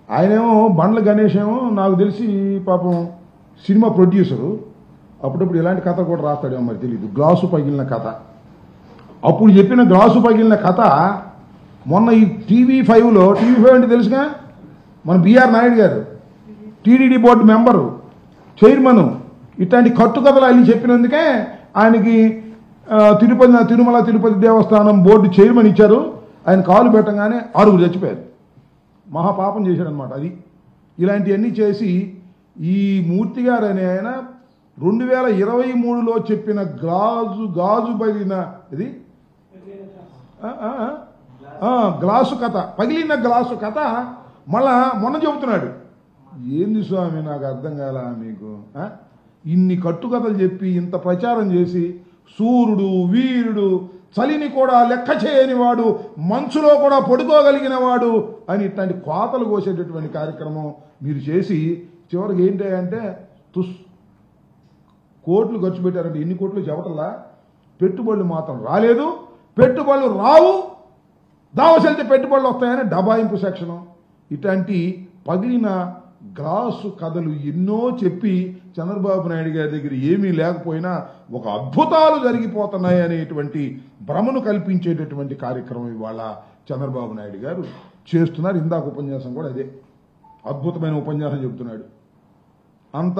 Speaker 1: ఆయనేమో బండ్ల గణేష్ ఏమో నాకు తెలిసి పాపం సినిమా ప్రొడ్యూసరు, అప్పుడప్పుడు ఇలాంటి కథ కూడా రాస్తాడేమో మరి తెలియదు. గ్లాసు పగిలిన కథ, అప్పుడు చెప్పిన గ్లాసు పగిలిన కథ మొన్న ఈ టీవీ5 అంటే తెలుసుగా, మన బిఆర్ నాయుడు గారు టీడీడీ బోర్డు మెంబరు, చైర్మన్, ఇట్లాంటి కట్టుకథలు అల్లి చెప్పినందుకే ఆయనకి తిరుమల తిరుపతి దేవస్థానం బోర్డు చైర్మన్ ఇచ్చారు. ఆయన కాలు పెట్టగానే 6 చచ్చిపోయారు. మహాపాపం చేశాడనమాట. అది ఇలాంటివన్నీ చేసి ఈ మూర్తి గారు అనే ఆయన 2023లో చెప్పిన గాజు పగిలిన ఇది గ్లాసు కథ, పగిలిన గ్లాసు కథ మళ్ళా మొన్న చెబుతున్నాడు. ఏంది స్వామి నాకు అర్థం కాల మీకు? ఇన్ని కట్టుకథలు చెప్పి ఇంత ప్రచారం చేసి సూర్యుడు వీరుడు, చలిని కూడా లెక్క చేయని వాడు, మంచులో కూడా పడుకోగలిగిన వాడు అని ఇట్లాంటి కోతలు కోసేటటువంటి కార్యక్రమం మీరు చేసి చివరికి ఏంటి అంటే కోట్లు ఖర్చు పెట్టారంటే ఎన్ని కోట్లు చెప్పటల్లా, పెట్టుబడులు మాత్రం రాలేదు, పెట్టుబడులు రావు, దావసెళ్తే పెట్టుబడులు వస్తాయని డబాయింపు సెక్షను. ఇట్లాంటి పగిలిన గ్లాసు కథలు ఎన్నో చెప్పి చంద్రబాబు నాయుడు గారి దగ్గర ఏమీ లేకపోయినా ఒక అద్భుతాలు జరిగిపోతున్నాయి అనేటువంటి భ్రమను కల్పించేటటువంటి కార్యక్రమం ఇవాళ చంద్రబాబు నాయుడు గారు చేస్తున్నారు. ఇందాక ఉపన్యాసం కూడా అదే అద్భుతమైన ఉపన్యాసం చెబుతున్నాడు. అంత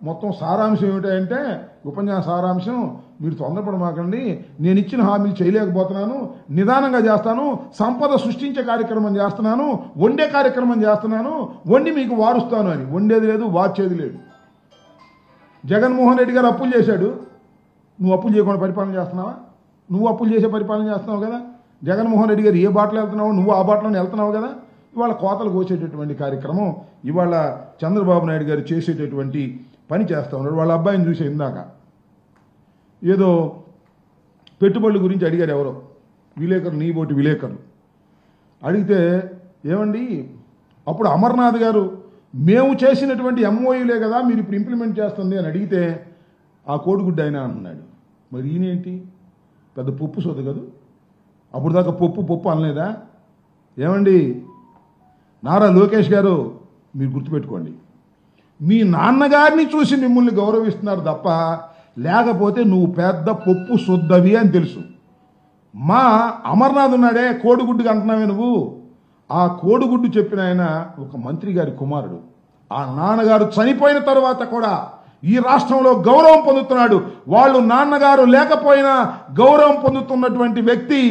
Speaker 1: మొత్తం సారాంశం ఏమిటంటే, ఉపన్యాస సారాంశం, మీరు తొందరపడమాకండి, నేను ఇచ్చిన హామీలు చేయలేకపోతున్నాను, నిదానంగా చేస్తాను, సంపద సృష్టించే కార్యక్రమం చేస్తున్నాను, వండే కార్యక్రమం చేస్తున్నాను, వండి మీకు వారుస్తాను అని. వండేది లేదు, వార్చేది లేదు. జగన్మోహన్ రెడ్డి గారు అప్పులు చేశాడు, నువ్వు అప్పులు చేయకుండా పరిపాలన చేస్తున్నావా? నువ్వు అప్పులు చేసే పరిపాలన చేస్తున్నావు కదా. జగన్మోహన్ రెడ్డి గారు ఏ బాటలో వెళ్తున్నావు, నువ్వు ఆ బాటలోనే వెళ్తున్నావు కదా. ఇవాళ కోతలు కోసేటటువంటి కార్యక్రమం ఇవాళ చంద్రబాబు నాయుడు గారు చేసేటటువంటి పని చేస్తూ ఉన్నాడు. వాళ్ళ అబ్బాయిని చూసే ఇందాక ఏదో పెట్టుబడుల గురించి అడిగారు ఎవరో విలేకరులు, నీ బోటి విలేకరులు అడిగితే, ఏమండి అప్పుడు అమర్నాథ్ గారు మేము చేసినటువంటి ఎంఓయూలే కదా మీరు ఇప్పుడు ఇంప్లిమెంట్ చేస్తుంది అని అడిగితే, ఆ కోడిగుడ్డ అయినా అంటున్నాడు. మరి ఈయనేంటి పెద్ద పప్పు సోదు కదా, అప్పుడు దాకా పప్పు అనలేదా? ఏమండి నారా లోకేష్ గారు, మీరు గుర్తుపెట్టుకోండి, మీ నాన్నగారిని చూసి మిమ్మల్ని గౌరవిస్తున్నారు తప్ప, లేకపోతే నువ్వు పెద్ద పప్పు శుద్ధవి అని తెలుసు. మా అమర్నాథ్ ఉన్నాడే, కోడిగుడ్డుగా అంటున్నావే నువ్వు, ఆ కోడిగుడ్డు చెప్పిన ఆయన ఒక మంత్రి గారి కుమారుడు. ఆ నాన్నగారు చనిపోయిన తర్వాత కూడా ఈ రాష్ట్రంలో గౌరవం పొందుతున్నాడు. వాళ్ళు నాన్నగారు లేకపోయినా గౌరవం పొందుతున్నటువంటి వ్యక్తి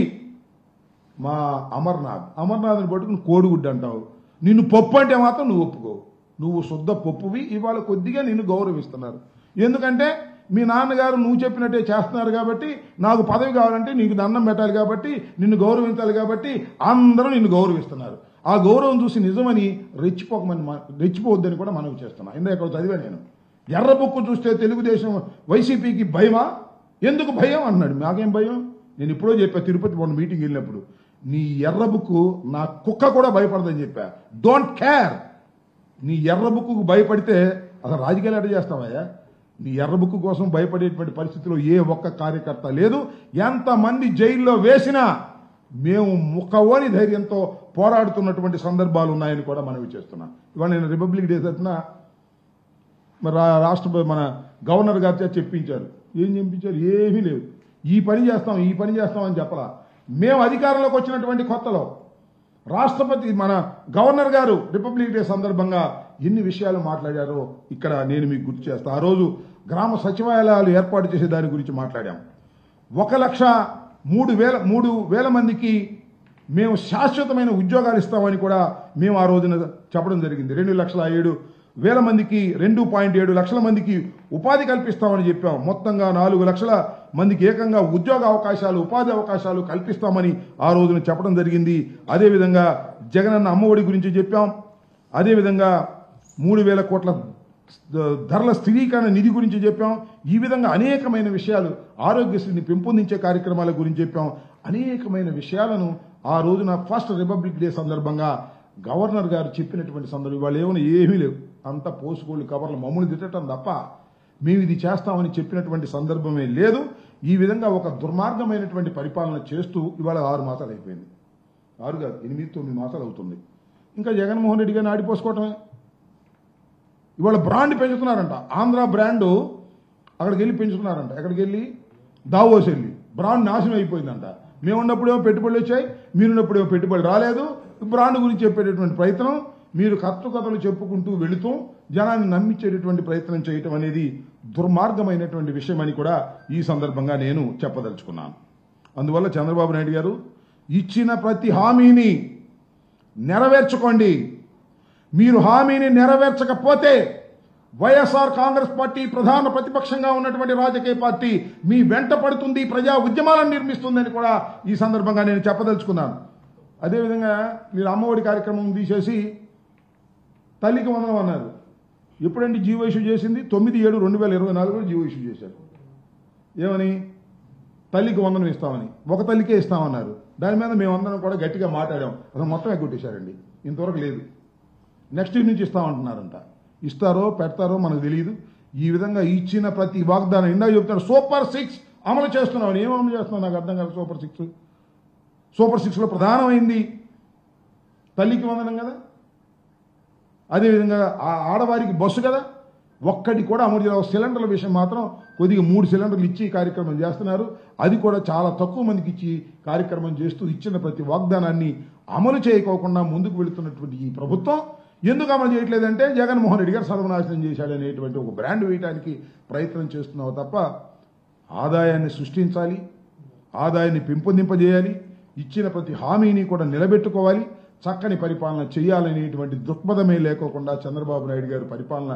Speaker 1: మా అమర్నాథ్ని పట్టుకుని కోడిగుడ్డు అంటావు. నిన్ను పప్పు అంటే మాత్రం నువ్వు ఒప్పుకోవు. నువ్వు శుద్ధ పప్పువి. ఇవాళ కొద్దిగా నిన్ను గౌరవిస్తున్నారు. ఎందుకంటే మీ నాన్నగారు నువ్వు చెప్పినట్టే చేస్తున్నారు కాబట్టి, నాకు పదవి కావాలంటే నీకు దండం పెట్టాలి కాబట్టి, నిన్ను గౌరవించాలి కాబట్టి అందరూ నిన్ను గౌరవిస్తున్నారు. ఆ గౌరవం చూసి నిజమని రెచ్చిపోవద్దని కూడా మనవి చేస్తున్నా. ఇందా ఇక్కడ చదివా నేను, ఎర్ర బుక్కు చూస్తే తెలుగుదేశం వైసీపీకి భయమా? ఎందుకు భయం అన్నాడు. నాకేం భయం? నేను ఇప్పుడో చెప్పా, తిరుపతి మొన్న మీటింగ్ వెళ్ళినప్పుడు, నీ ఎర్ర బుక్కు నా కుక్క కూడా భయపడదని చెప్పా. Don't care. నీ ఎర్ర బుక్కు భయపడితే అసలు రాజకీయాలు ఎట్లా చేస్తామయ్యా? నీ ఎర్ర బుక్ కోసం భయపడేటువంటి పరిస్థితిలో ఏ ఒక్క కార్యకర్త లేదు. ఎంతమంది జైల్లో వేసినా మేము ముఖవని ధైర్యంతో పోరాడుతున్నటువంటి సందర్భాలు ఉన్నాయని కూడా మనవి చేస్తున్నాం. ఇవాళ నేను రిపబ్లిక్ డే తరఫున మరి మన గవర్నర్ గారి చేత చెప్పించారు. ఏం చెప్పించారు? ఏమీ లేవు. ఈ పని చేస్తామని చెప్పలా. మేము అధికారంలోకి వచ్చినటువంటి కొత్తలో రాష్ట్రపతి మన గవర్నర్ గారు రిపబ్లిక్ డే సందర్భంగా ఎన్ని విషయాలు మాట్లాడారో ఇక్కడ నేను మీకు గుర్తు చేస్తా. ఆ రోజు గ్రామ సచివాలయాలు ఏర్పాటు చేసే దాని గురించి మాట్లాడాం. 1,03,000 మందికి మేము శాశ్వతమైన ఉద్యోగాలు ఇస్తామని కూడా మేము ఆ రోజున చెప్పడం జరిగింది. 2,07,000 మందికి 2.7 లక్షల మందికి ఉపాధి కల్పిస్తామని చెప్పాం. మొత్తంగా 4 లక్షల మందికి ఏకంగా ఉద్యోగ అవకాశాలు, ఉపాధి అవకాశాలు కల్పిస్తామని ఆ రోజున చెప్పడం జరిగింది. అదేవిధంగా జగనన్న అమ్మఒడి గురించి చెప్పాం. అదేవిధంగా 3,000 కోట్ల ధరల స్థిరీకరణ నిధి గురించి చెప్పాం. ఈ విధంగా అనేకమైన విషయాలు, ఆరోగ్యశ్రీని పెంపొందించే కార్యక్రమాల గురించి చెప్పాం. అనేకమైన విషయాలను ఆ రోజున ఫస్ట్ రిపబ్లిక్ డే సందర్భంగా గవర్నర్ గారు చెప్పినటువంటి సందర్భం వాళ్ళు ఏమీ లేవు. అంత పోసుకోళ్ళు కవర్లు మమ్మల్ని తిట్టడం తప్ప మేము ఇది చేస్తామని చెప్పినటువంటి సందర్భమే లేదు. ఈ విధంగా ఒక దుర్మార్గమైనటువంటి పరిపాలన చేస్తూ ఇవాళ 6 మాసాలు అయిపోయింది. 6 కాదు, 8-9 మాసాలు అవుతుంది. ఇంకా జగన్మోహన్ రెడ్డి గారిని ఆడిపోసుకోవటమే. ఇవాళ బ్రాండ్ పెంచుతున్నారంట. ఆంధ్ర బ్రాండ్ అక్కడికి వెళ్ళి పెంచుతున్నారంట. ఎక్కడికి వెళ్ళి? దావోస్ వెళ్ళి. బ్రాండ్ నాశనం అయిపోయిందంట. మేమున్నప్పుడేమో పెట్టుబడులు వచ్చాయి, మీరున్నప్పుడేమో పెట్టుబడులు రాలేదు. బ్రాండ్ గురించి చెప్పేటటువంటి ప్రయత్నం, మీరు కథలు చెప్పుకుంటూ వెళుతూ జనాన్ని నమ్మించేటటువంటి ప్రయత్నం చేయటం అనేది దుర్మార్గమైనటువంటి విషయం అని కూడా ఈ సందర్భంగా నేను చెప్పదలుచుకున్నాను. అందువల్ల చంద్రబాబు నాయుడు గారు ఇచ్చిన ప్రతి హామీని నెరవేర్చుకోండి. మీరు హామీని నెరవేర్చకపోతే వైఎస్ఆర్ కాంగ్రెస్ పార్టీ ప్రధాన ప్రతిపక్షంగా ఉన్నటువంటి రాజకీయ పార్టీ మీ వెంట పడుతుంది, ప్రజా ఉద్యమాలను నిర్మిస్తుందని కూడా ఈ సందర్భంగా నేను చెప్పదలుచుకున్నాను. అదేవిధంగా మీరు అమ్మఒడి కార్యక్రమం తీసేసి తల్లికి వందనం అన్నారు. ఎప్పుడండి జీవో ఇష్యూ చేసింది? 9/7/2024 జీవో ఇష్యూ చేశారు. ఏమని? తల్లికి వందనం ఇస్తామని. ఒక తల్లికే ఇస్తామన్నారు. దాని మీద మేమందరం కూడా గట్టిగా మాట్లాడాం. అసలు మొత్తం ఎగ్గొట్టేశారండి. ఇంతవరకు లేదు. నెక్స్ట్ ఇయర్ నుంచి ఇస్తామంటున్నారంట. ఇస్తారో పెడతారో మనకు తెలియదు. ఈ విధంగా ఇచ్చిన ప్రతి వాగ్దానం ఇందాక చెప్తారు సూపర్ 6 అమలు చేస్తున్నామని. ఏం అమలు చేస్తున్నావు నాకు అర్థం కాదు. సూపర్ 6లో ప్రధానమైంది తల్లికి వందనం కదా. అదేవిధంగా ఆడవారికి బస్సు కదా. ఒక్కటి కూడా అమలు చేయాలి. సిలిండర్ల విషయం మాత్రం కొద్దిగా 3 సిలిండర్లు ఇచ్చి కార్యక్రమం చేస్తున్నారు. అది కూడా చాలా తక్కువ మందికి ఇచ్చి కార్యక్రమం చేస్తూ ఇచ్చిన ప్రతి వాగ్దానాన్ని అమలు చేయకోకుండా ముందుకు వెళుతున్నటువంటి ఈ ప్రభుత్వం ఎందుకు అమలు చేయట్లేదంటే జగన్మోహన్ రెడ్డి గారు సర్వనాశనం చేశాడనేటువంటి ఒక బ్రాండ్ వేయడానికి ప్రయత్నం చేస్తున్నావు తప్ప ఆదాయాన్ని సృష్టించాలి, ఆదాయాన్ని పెంపొందింపజేయాలి, ఇచ్చిన ప్రతి హామీని కూడా నిలబెట్టుకోవాలి, చక్కని పరిపాలన చేయాలనేటువంటి దృక్పథమే లేకోకుండా చంద్రబాబు నాయుడు గారు పరిపాలన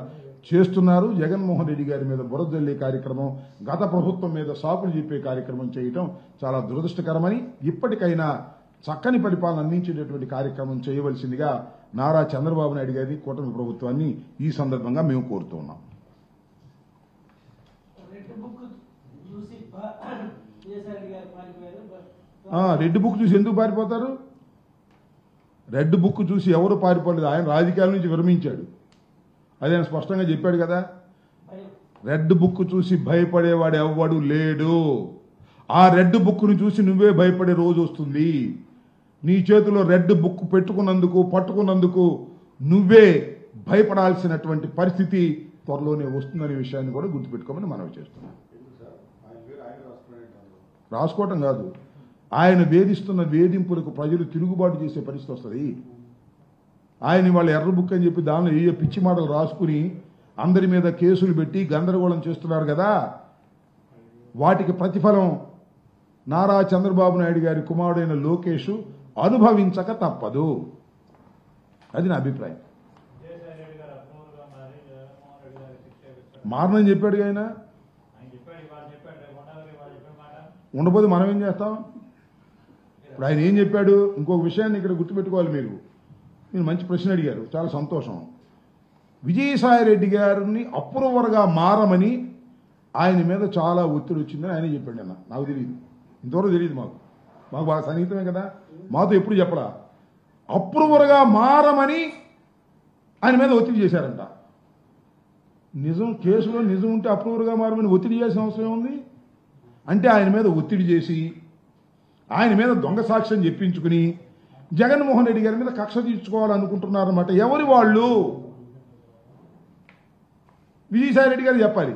Speaker 1: చేస్తున్నారు. జగన్మోహన్ రెడ్డి గారి మీద బురదల్లే కార్యక్రమం, గత ప్రభుత్వం మీద సాకులు చెప్పే కార్యక్రమం చేయటం చాలా దురదృష్టకరమని, ఇప్పటికైనా చక్కని పరిపాలన అందించేటటువంటి కార్యక్రమం చేయవలసిందిగా నారా చంద్రబాబు నాయుడు గారి కూటమి ప్రభుత్వాన్ని ఈ సందర్భంగా మేము కోరుతూ ఉన్నాం. రెడ్ బుక్ చూసి ఎందుకు పారిపోతారు? రెడ్ బుక్ చూసి ఎవరు పారిపోలేదు. ఆయన రాజకీయాల నుంచి విరమించాడు. అది ఆయన స్పష్టంగా చెప్పాడు కదా. రెడ్ బుక్ చూసి భయపడేవాడు ఎవడు లేడు. ఆ రెడ్ బుక్ను చూసి నువ్వే భయపడే రోజు వస్తుంది. నీ చేతిలో రెడ్ బుక్ పట్టుకున్నందుకు నువ్వే భయపడాల్సినటువంటి పరిస్థితి త్వరలోనే వస్తుందనే విషయాన్ని కూడా గుర్తుపెట్టుకోమని మనవి చేస్తున్నాం. రాసుకోవటం కాదు, ఆయన వేధిస్తున్న వేధింపులకు ప్రజలు తిరుగుబాటు చేసే పరిస్థితి వస్తుంది. ఆయన వాళ్ళు ఎర్ర బుక్ అని చెప్పి దానిలో ఏ పిచ్చి మాటలు రాసుకుని అందరి మీద కేసులు పెట్టి గందరగోళం చేస్తున్నారు కదా. వాటికి ప్రతిఫలం నారా చంద్రబాబు నాయుడు గారి కుమారుడైన లోకేష్ అనుభవించక తప్పదు. అది నా అభిప్రాయం. మారనని చెప్పాడు ఆయన. ఉండబోదు మనం ఏం చేస్తాం? ఇప్పుడు ఆయన ఏం చెప్పాడు? ఇంకొక విషయాన్ని ఇక్కడ గుర్తుపెట్టుకోవాలి. మీరు మంచి ప్రశ్న అడిగారు, చాలా సంతోషం. విజయసాయి రెడ్డి గారిని అప్రూవర్గా మారమని ఆయన మీద చాలా ఒత్తిడి వచ్చిందని ఆయన చెప్పాడు. నాకు తెలియదు, ఇంతవరకు తెలియదు. మాకు బాగా సన్నిహితమే కదా, మాతో ఎప్పుడు చెప్పడా. అప్రూవర్గా మారమని ఆయన మీద ఒత్తిడి చేశారంట. నిజం కేసులో నిజం ఉంటే అప్రూవర్గా మారమని ఒత్తిడి చేసిన అవసరం ఉంది. అంటే ఆయన మీద ఒత్తిడి చేసి ఆయన మీద దొంగ సాక్ష్యం చెప్పించుకుని జగన్మోహన్ రెడ్డి గారి మీద కక్ష తీర్చుకోవాలనుకుంటున్నారన్నమాట. ఎవరి వాళ్ళు? విజయసాయి రెడ్డి గారు చెప్పాలి.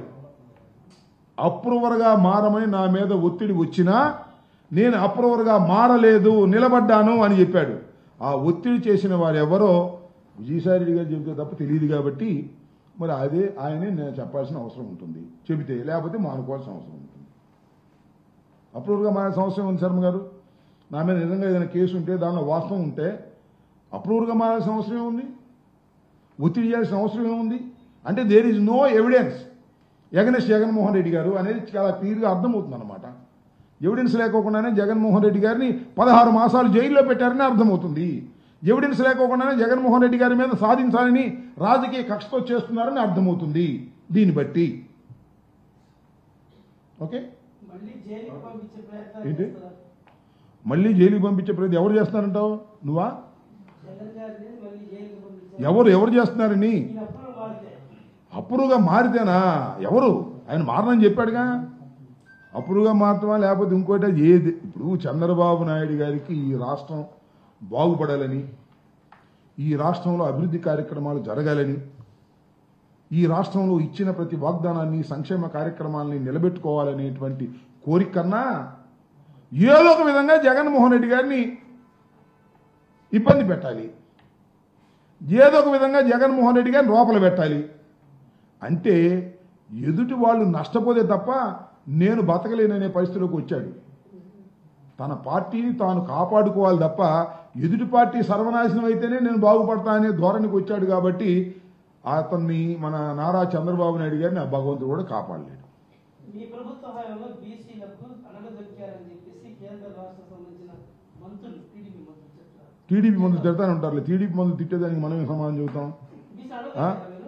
Speaker 1: అప్రూవర్గా మారమని నా మీద ఒత్తిడి వచ్చినా నేను అప్రూవర్గా మారలేదు, నిలబడ్డాను అని చెప్పాడు. ఆ ఒత్తిడి చేసిన వారు ఎవరో విజయసాయి రెడ్డి గారు చెబితే తప్ప తెలియదు కాబట్టి మరి అదే ఆయనే నేను చెప్పాల్సిన అవసరం ఉంటుంది. చెబితే లేకపోతే మానుకోవాల్సిన అవసరం ఉంటుంది. అప్రూవర్గా మారాల్సిన అవసరం ఉంది శర్మ గారు. నా మీద నిజంగా ఏదైనా కేసు ఉంటే దానిలో వాస్తవం ఉంటే అప్రూవర్గా మారాల్సిన అవసరం ఏముంది? ఒత్తిడి చేయాల్సిన అవసరం ఏముంది? అంటే there is no evidence against Jaganmohan Reddy గారు అనేది చాలా క్లియర్గా అర్థమవుతుంది అనమాట. ఎవిడెన్స్ లేకోకుండానే జగన్మోహన్ రెడ్డి గారిని 16 మాసాలు జైల్లో పెట్టారని అర్థమవుతుంది. ఎవిడెన్స్ లేకోకుండానే జగన్మోహన్ రెడ్డి గారి మీద సాధించాలని రాజకీయ కక్షతో చేస్తున్నారని అర్థమవుతుంది దీన్ని బట్టి. ఓకే, ఏంటి మళ్ళీ జైలుకి పంపించే ప్రయత్నం ఎవరు చేస్తున్నారంటావు? నువ్వా? ఎవరు చేస్తున్నారని? అప్రూవ్గా మారితేనా? ఎవరు? ఆయన మారనని చెప్పాడుగా. అప్రూవ్గా మారటమా లేకపోతే ఇంకోటి ఏది? ఇప్పుడు చంద్రబాబు నాయుడు గారికి ఈ రాష్ట్రం బాగుపడాలని, ఈ రాష్ట్రంలో అభివృద్ధి కార్యక్రమాలు జరగాలని, ఈ రాష్ట్రంలో ఇచ్చిన ప్రతి వాగ్దానాన్ని సంక్షేమ కార్యక్రమాలని నిలబెట్టుకోవాలనేటువంటి కోరికన్నా ఏదో ఒక విధంగా జగన్మోహన్ రెడ్డి గారిని ఇబ్బంది పెట్టాలి, ఏదో ఒక విధంగా జగన్మోహన్ రెడ్డి గారిని లోపల పెట్టాలి. అంటే ఎదుటి వాళ్ళు నష్టపోతే తప్ప నేను బతకలేననే పరిస్థితిలోకి వచ్చాడు. తన పార్టీని తాను కాపాడుకోవాలి తప్ప ఎదుటి పార్టీ సర్వనాశనం అయితేనే నేను బాగుపడతా అనే ధోరణికి వచ్చాడు. కాబట్టి అతన్ని మన నారా చంద్రబాబు నాయుడు గారిని ఆ భగవంతుడు కూడా కాపాడలేడు.
Speaker 5: మీ ప్రభుత్వ హయాంలో బీసీలకు అనగదొక్కారని చెప్పేసి కేంద్ర రాష్ట్ర సంబంధించిన మంత్రులు టీడీపీ మంత్రులు
Speaker 1: తిడతానే ఉంటారు. టీడీపీ మంత్రులు తిట్టేదానికి మనమే సమాధానం చెబుతాం?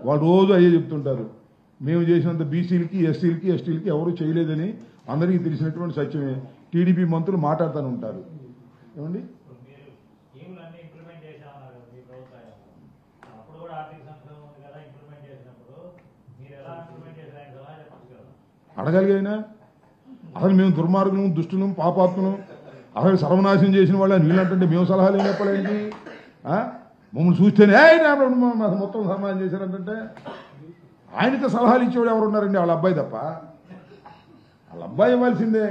Speaker 1: వాళ్ళు రోజు అయ్యే చెప్తుంటారు. మేము చేసినంత బీసీలకి ఎస్సీలకి ఎస్టీలకి ఎవరు చేయలేదని అందరికీ తెలిసినటువంటి సత్యమే. టీడీపీ మంత్రులు మాట్లాడుతూనే ఉంటారు. ఏమండి అడగాలి అయినా? అసలు మేము దుర్మార్గులం, దుష్టులం, పాపాత్ములం, అసలు సర్వనాశనం చేసిన వాళ్ళని వీళ్ళంటే మేము సలహాలు ఏం చెప్పాలండి? మమ్మల్ని చూస్తేనే మొత్తం సమాధానం చేశారంటే ఆయనతో సలహాలు ఇచ్చేవాడు ఎవరు ఉన్నారండి? వాళ్ళ అబ్బాయి తప్ప. వాళ్ళ అబ్బాయి ఇవ్వాల్సిందే,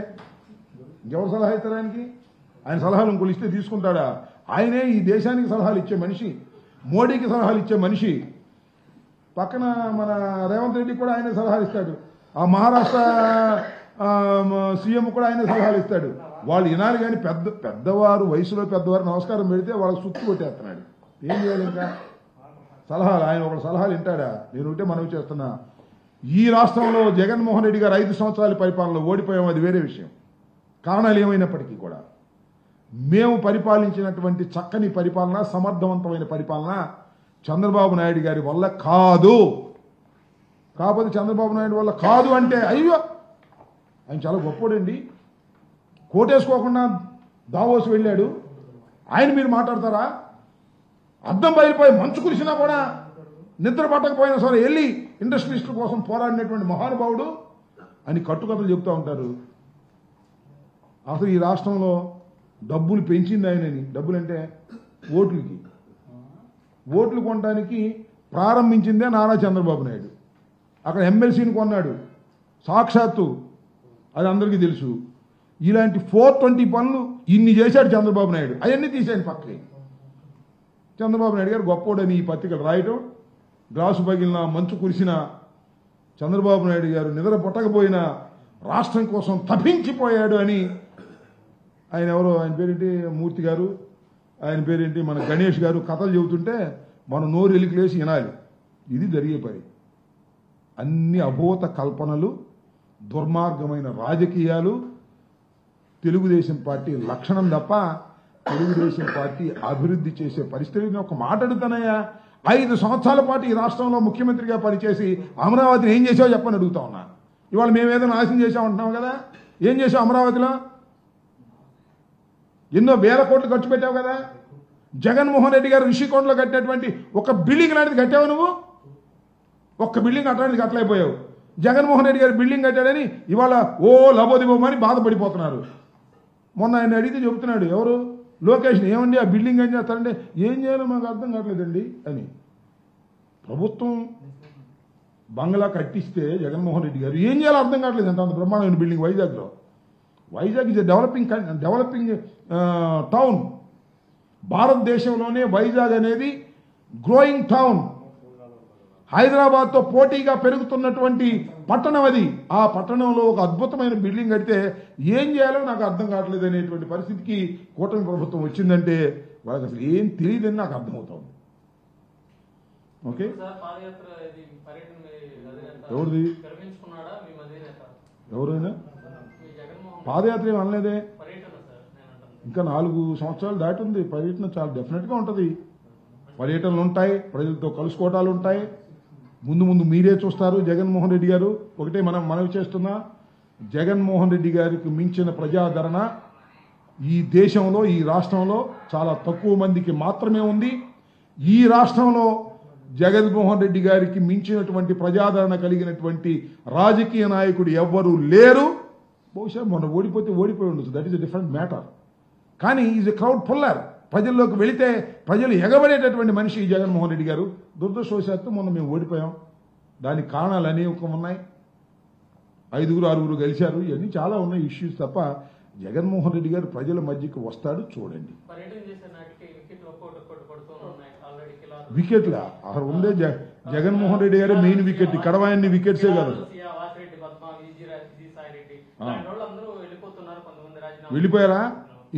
Speaker 1: ఇంకెవరు సలహా ఇస్తారు ఆయనకి? ఆయన సలహాలు ఇంకోళ్ళు ఇస్తే తీసుకుంటాడా? ఆయనే ఈ దేశానికి సలహాలు ఇచ్చే మనిషి, మోడీకి సలహాలు ఇచ్చే మనిషి. పక్కన మన రేవంత్ రెడ్డి కూడా ఆయనే సలహాలు ఇస్తాడు. ఆ మహారాష్ట్ర సీఎం కూడా ఆయనే సలహాలు ఇస్తాడు. వాళ్ళు వినాలి కానీ పెద్దవారు వయసులో పెద్దవారు నమస్కారం పెడితే వాళ్ళకి సుత్తు కొట్టేస్తున్నాడు. ఏం చేయాలి ఇంకా? సలహాలు ఆయన ఒకటి సలహాలు వింటాడా? నేను ఉంటే మనవి చేస్తున్నా, ఈ రాష్ట్రంలో జగన్మోహన్ రెడ్డి గారు 5 సంవత్సరాల పరిపాలనలో ఓడిపోయాం, అది వేరే విషయం. కారణాలు ఏమైనప్పటికీ కూడా మేము పరిపాలించినటువంటి చక్కని పరిపాలన, సమర్థవంతమైన పరిపాలన చంద్రబాబు నాయుడు గారి వల్ల కాదు. కాకపోతే చంద్రబాబు నాయుడు వల్ల కాదు అంటే అయ్యో ఆయన చాలా గొప్పోడండి, కోటేసుకోకుండా దావోస్ వెళ్ళాడు, ఆయన మీరు మాట్లాడతారా? అద్దం బయలుపోయి మంచు కురిసినా కూడా నిద్ర పట్టకపోయినా సరే వెళ్ళి ఇండస్ట్రియలిస్టుల కోసం పోరాడినటువంటి మహానుభావుడు అని కట్టుకథలు చెప్తూ ఉంటారు. అసలు ఈ రాష్ట్రంలో డబ్బులు పెంచింది ఆయనని. డబ్బులు అంటే ఓట్లు కొనడానికి ప్రారంభించిందే నారా చంద్రబాబు నాయుడు. అక్కడ ఎమ్మెల్సీని కొన్నాడు సాక్షాత్తు, అది అందరికీ తెలుసు. ఇలాంటి 420 పనులు ఇన్ని చేశాడు చంద్రబాబు నాయుడు. అవన్నీ తీసేయండి పక్కకి. చంద్రబాబు నాయుడు గారు గొప్పోడని ఈ పత్రికలు రాయటం, గ్లాసు పగిలిన మంచు కురిసిన చంద్రబాబు నాయుడు గారు నిద్ర పుట్టకపోయినా రాష్ట్రం కోసం తప్పించిపోయాడు అని ఆయన ఎవరో, ఆయన పేరేంటి మూర్తి గారు, ఆయన పేరేంటి మన గణేష్ గారు కథలు చెబుతుంటే మనం నోరు ఎలికిలేసి వినాలి. ఇది జరిగే పని. అన్ని అభూత కల్పనలు, దుర్మార్గమైన రాజకీయాలు తెలుగుదేశం పార్టీ లక్షణం తప్ప తెలుగుదేశం పార్టీ అభివృద్ధి చేసే పరిస్థితిని ఒక మాట అడుగుతానయ్యా. 5 సంవత్సరాల పాటు ఈ రాష్ట్రంలో ముఖ్యమంత్రిగా పనిచేసి అమరావతిని ఏం చేసావో చెప్పని అడుగుతా ఉన్నా. ఇవాళ మేమేదో నాశనం చేసామంటున్నాం కదా, ఏం చేసావు అమరావతిలో? ఎన్నో వేల కోట్లు ఖర్చు పెట్టావు కదా. జగన్మోహన్ రెడ్డి గారు రిషికొండలో కట్టినటువంటి ఒక బిల్డింగ్ లాంటిది కట్టావు నువ్వు. ఒక్క బిల్డింగ్ కట్టడానికి కట్టలేకపోయావు. జగన్మోహన్ రెడ్డి గారు బిల్డింగ్ కట్టాడని ఇవాళ ఓ లబోదిబోమని బాధపడిపోతున్నారు. మొన్న ఆయన అడిగితే చెబుతున్నాడు, ఎవరు లోకేష్, ఏమండి ఆ బిల్డింగ్ ఏం చేస్తారంటే ఏం చేయాలో మాకు అర్థం కావట్లేదండి అని. ప్రభుత్వం బంగ్లా కట్టిస్తే జగన్మోహన్ రెడ్డి గారు ఏం చేయాలో అర్థం కావట్లేదు అంత బ్రహ్మాండమైన బిల్డింగ్ వైజాగ్లో. Vizag is a developing town. భారతదేశంలోనే వైజాగ్ అనేది గ్రోయింగ్ టౌన్. హైదరాబాద్తో పోటీగా పెరుగుతున్నటువంటి పట్టణం అది. ఆ పట్టణంలో ఒక అద్భుతమైన బిల్డింగ్ కడితే ఏం చేయాలో నాకు అర్థం కావట్లేదు అనేటువంటి పరిస్థితికి కూటమి ప్రభుత్వం వచ్చిందంటే వాళ్ళకి అసలు ఏం తెలియదని నాకు అర్థమవుతుంది. ఓకే, ఎవరిది ఎవరైనా పాదయాత్ర ఏం అనలేదే. ఇంకా 4 సంవత్సరాలు దాటి ఉంది. పర్యటన చాలా డెఫినెట్గా ఉంటుంది. పర్యటనలు ఉంటాయి, ప్రజలతో కలుసుకోవటాలు ఉంటాయి. ముందు ముందు మీరే చూస్తారు. జగన్మోహన్ రెడ్డి గారు ఒకటే మనవి చేస్తున్నా, జగన్మోహన్ రెడ్డి గారికి మించిన ప్రజాదరణ ఈ దేశంలో, ఈ రాష్ట్రంలో చాలా తక్కువ మందికి మాత్రమే ఉంది. ఈ రాష్ట్రంలో జగన్మోహన్ రెడ్డి గారికి మించినటువంటి ప్రజాదరణ కలిగినటువంటి రాజకీయ నాయకుడు ఎవ్వరూ లేరు. బహుశా మొన్న ఓడిపోతే ఓడిపోయి ఉండొచ్చు, that is a different matter. కానీ ఈజ్ ఎ క్రౌడ్ పుల్లర్. ప్రజల్లోకి వెళితే ప్రజలు ఎగబడేటటువంటి మనిషి ఈ జగన్మోహన్ రెడ్డి గారు. దురదృష్టవశాత్తు మొన్న మేము ఓడిపోయాం. దానికి కారణాలు అనేక ఉన్నాయి. 5-6 గెలిచారు. ఇవన్నీ చాలా ఉన్నాయి ఇష్యూస్. తప్ప జగన్మోహన్ రెడ్డి గారు ప్రజల మధ్యకి వస్తాడు, చూడండి. వికెట్లా అక్కడ ఉండే జగన్మోహన్ రెడ్డి గారే మెయిన్ వికెట్. కడవాయన్ని వికెట్సే కాదు. వెళ్ళిపోయారా?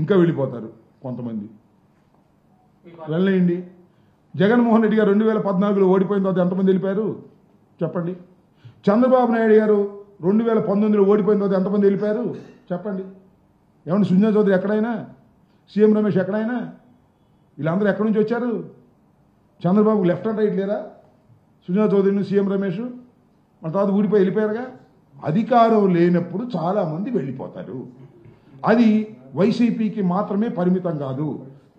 Speaker 1: ఇంకా వెళ్ళిపోతారు కొంతమంది. వెళ్ళేయండి. జగన్మోహన్ రెడ్డి గారు 2014లో ఓడిపోయిన తర్వాత ఎంతమంది వెళ్ళిపోయారు చెప్పండి. చంద్రబాబు నాయుడు గారు 2019లో ఓడిపోయిన తర్వాత ఎంతమంది వెళ్ళిపోయారు చెప్పండి. ఏమంటే సుజనా చౌదరి ఎక్కడైనా, సీఎం రమేష్ ఎక్కడైనా, వీళ్ళందరూ ఎక్కడి నుంచి వచ్చారు? చంద్రబాబుకు లెఫ్ట్ అండ్ రైట్ లేరా? సుజనా చౌదరిని, సీఎం రమేష్ మన తర్వాత ఊడిపోయి వెళ్ళిపోయారుగా. అధికారం లేనప్పుడు చాలామంది వెళ్ళిపోతారు. అది వైసీపీకి మాత్రమే పరిమితం కాదు,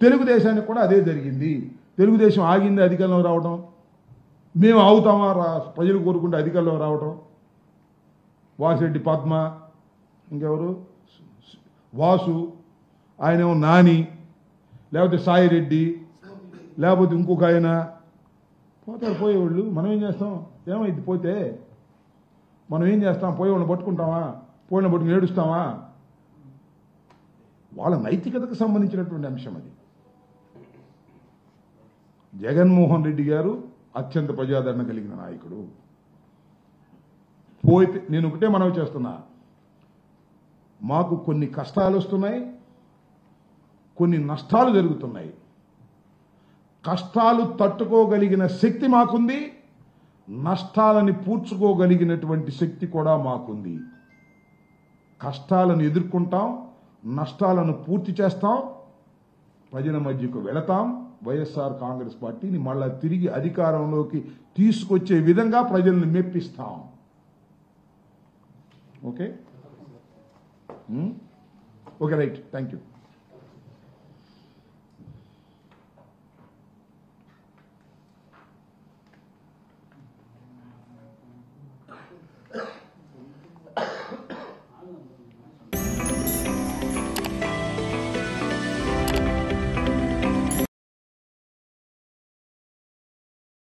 Speaker 1: తెలుగుదేశానికి కూడా అదే జరిగింది. తెలుగుదేశం ఆగింది అధికారంలో రావడం. మేము ఆగుతామా ప్రజలు కోరుకుంటే అధికారంలో రావడం. వాసిరెడ్డి పద్మ, ఇంకెవరు వాసు, ఆయనేమో నాని, లేకపోతే సాయిరెడ్డి, లేకపోతే ఇంకొక ఆయన పోతారు. పోయేవాళ్ళు మనం ఏం చేస్తాం? ఏమైంది పోతే మనం ఏం చేస్తాం? పోయేవాళ్ళని పట్టుకుంటామా? పోయిన పట్టుకుని ఏడుస్తామా? వాళ్ళ నైతికతకు సంబంధించినటువంటి అంశం అది. జగన్మోహన్ రెడ్డి గారు అత్యంత ప్రజాదరణ కలిగిన నాయకుడు. పోతే నేను ఒకటే మనవి చేస్తున్నా, మాకు కొన్ని కష్టాలు వస్తున్నాయి, కొన్ని నష్టాలు జరుగుతున్నాయి. కష్టాలు తట్టుకోగలిగిన శక్తి మాకుంది, నష్టాలని పూడ్చుకోగలిగినటువంటి శక్తి కూడా మాకుంది. కష్టాలను ఎదుర్కొంటాం, నష్టాలను పూర్తి చేస్తాం, ప్రజల మధ్యకు వెళతాం. వైఎస్ఆర్ కాంగ్రెస్ పార్టీని మళ్ళా తిరిగి అధికారంలోకి తీసుకొచ్చే విధంగా ప్రజల్ని మెప్పిస్తాం. Okay, okay, right, thank you.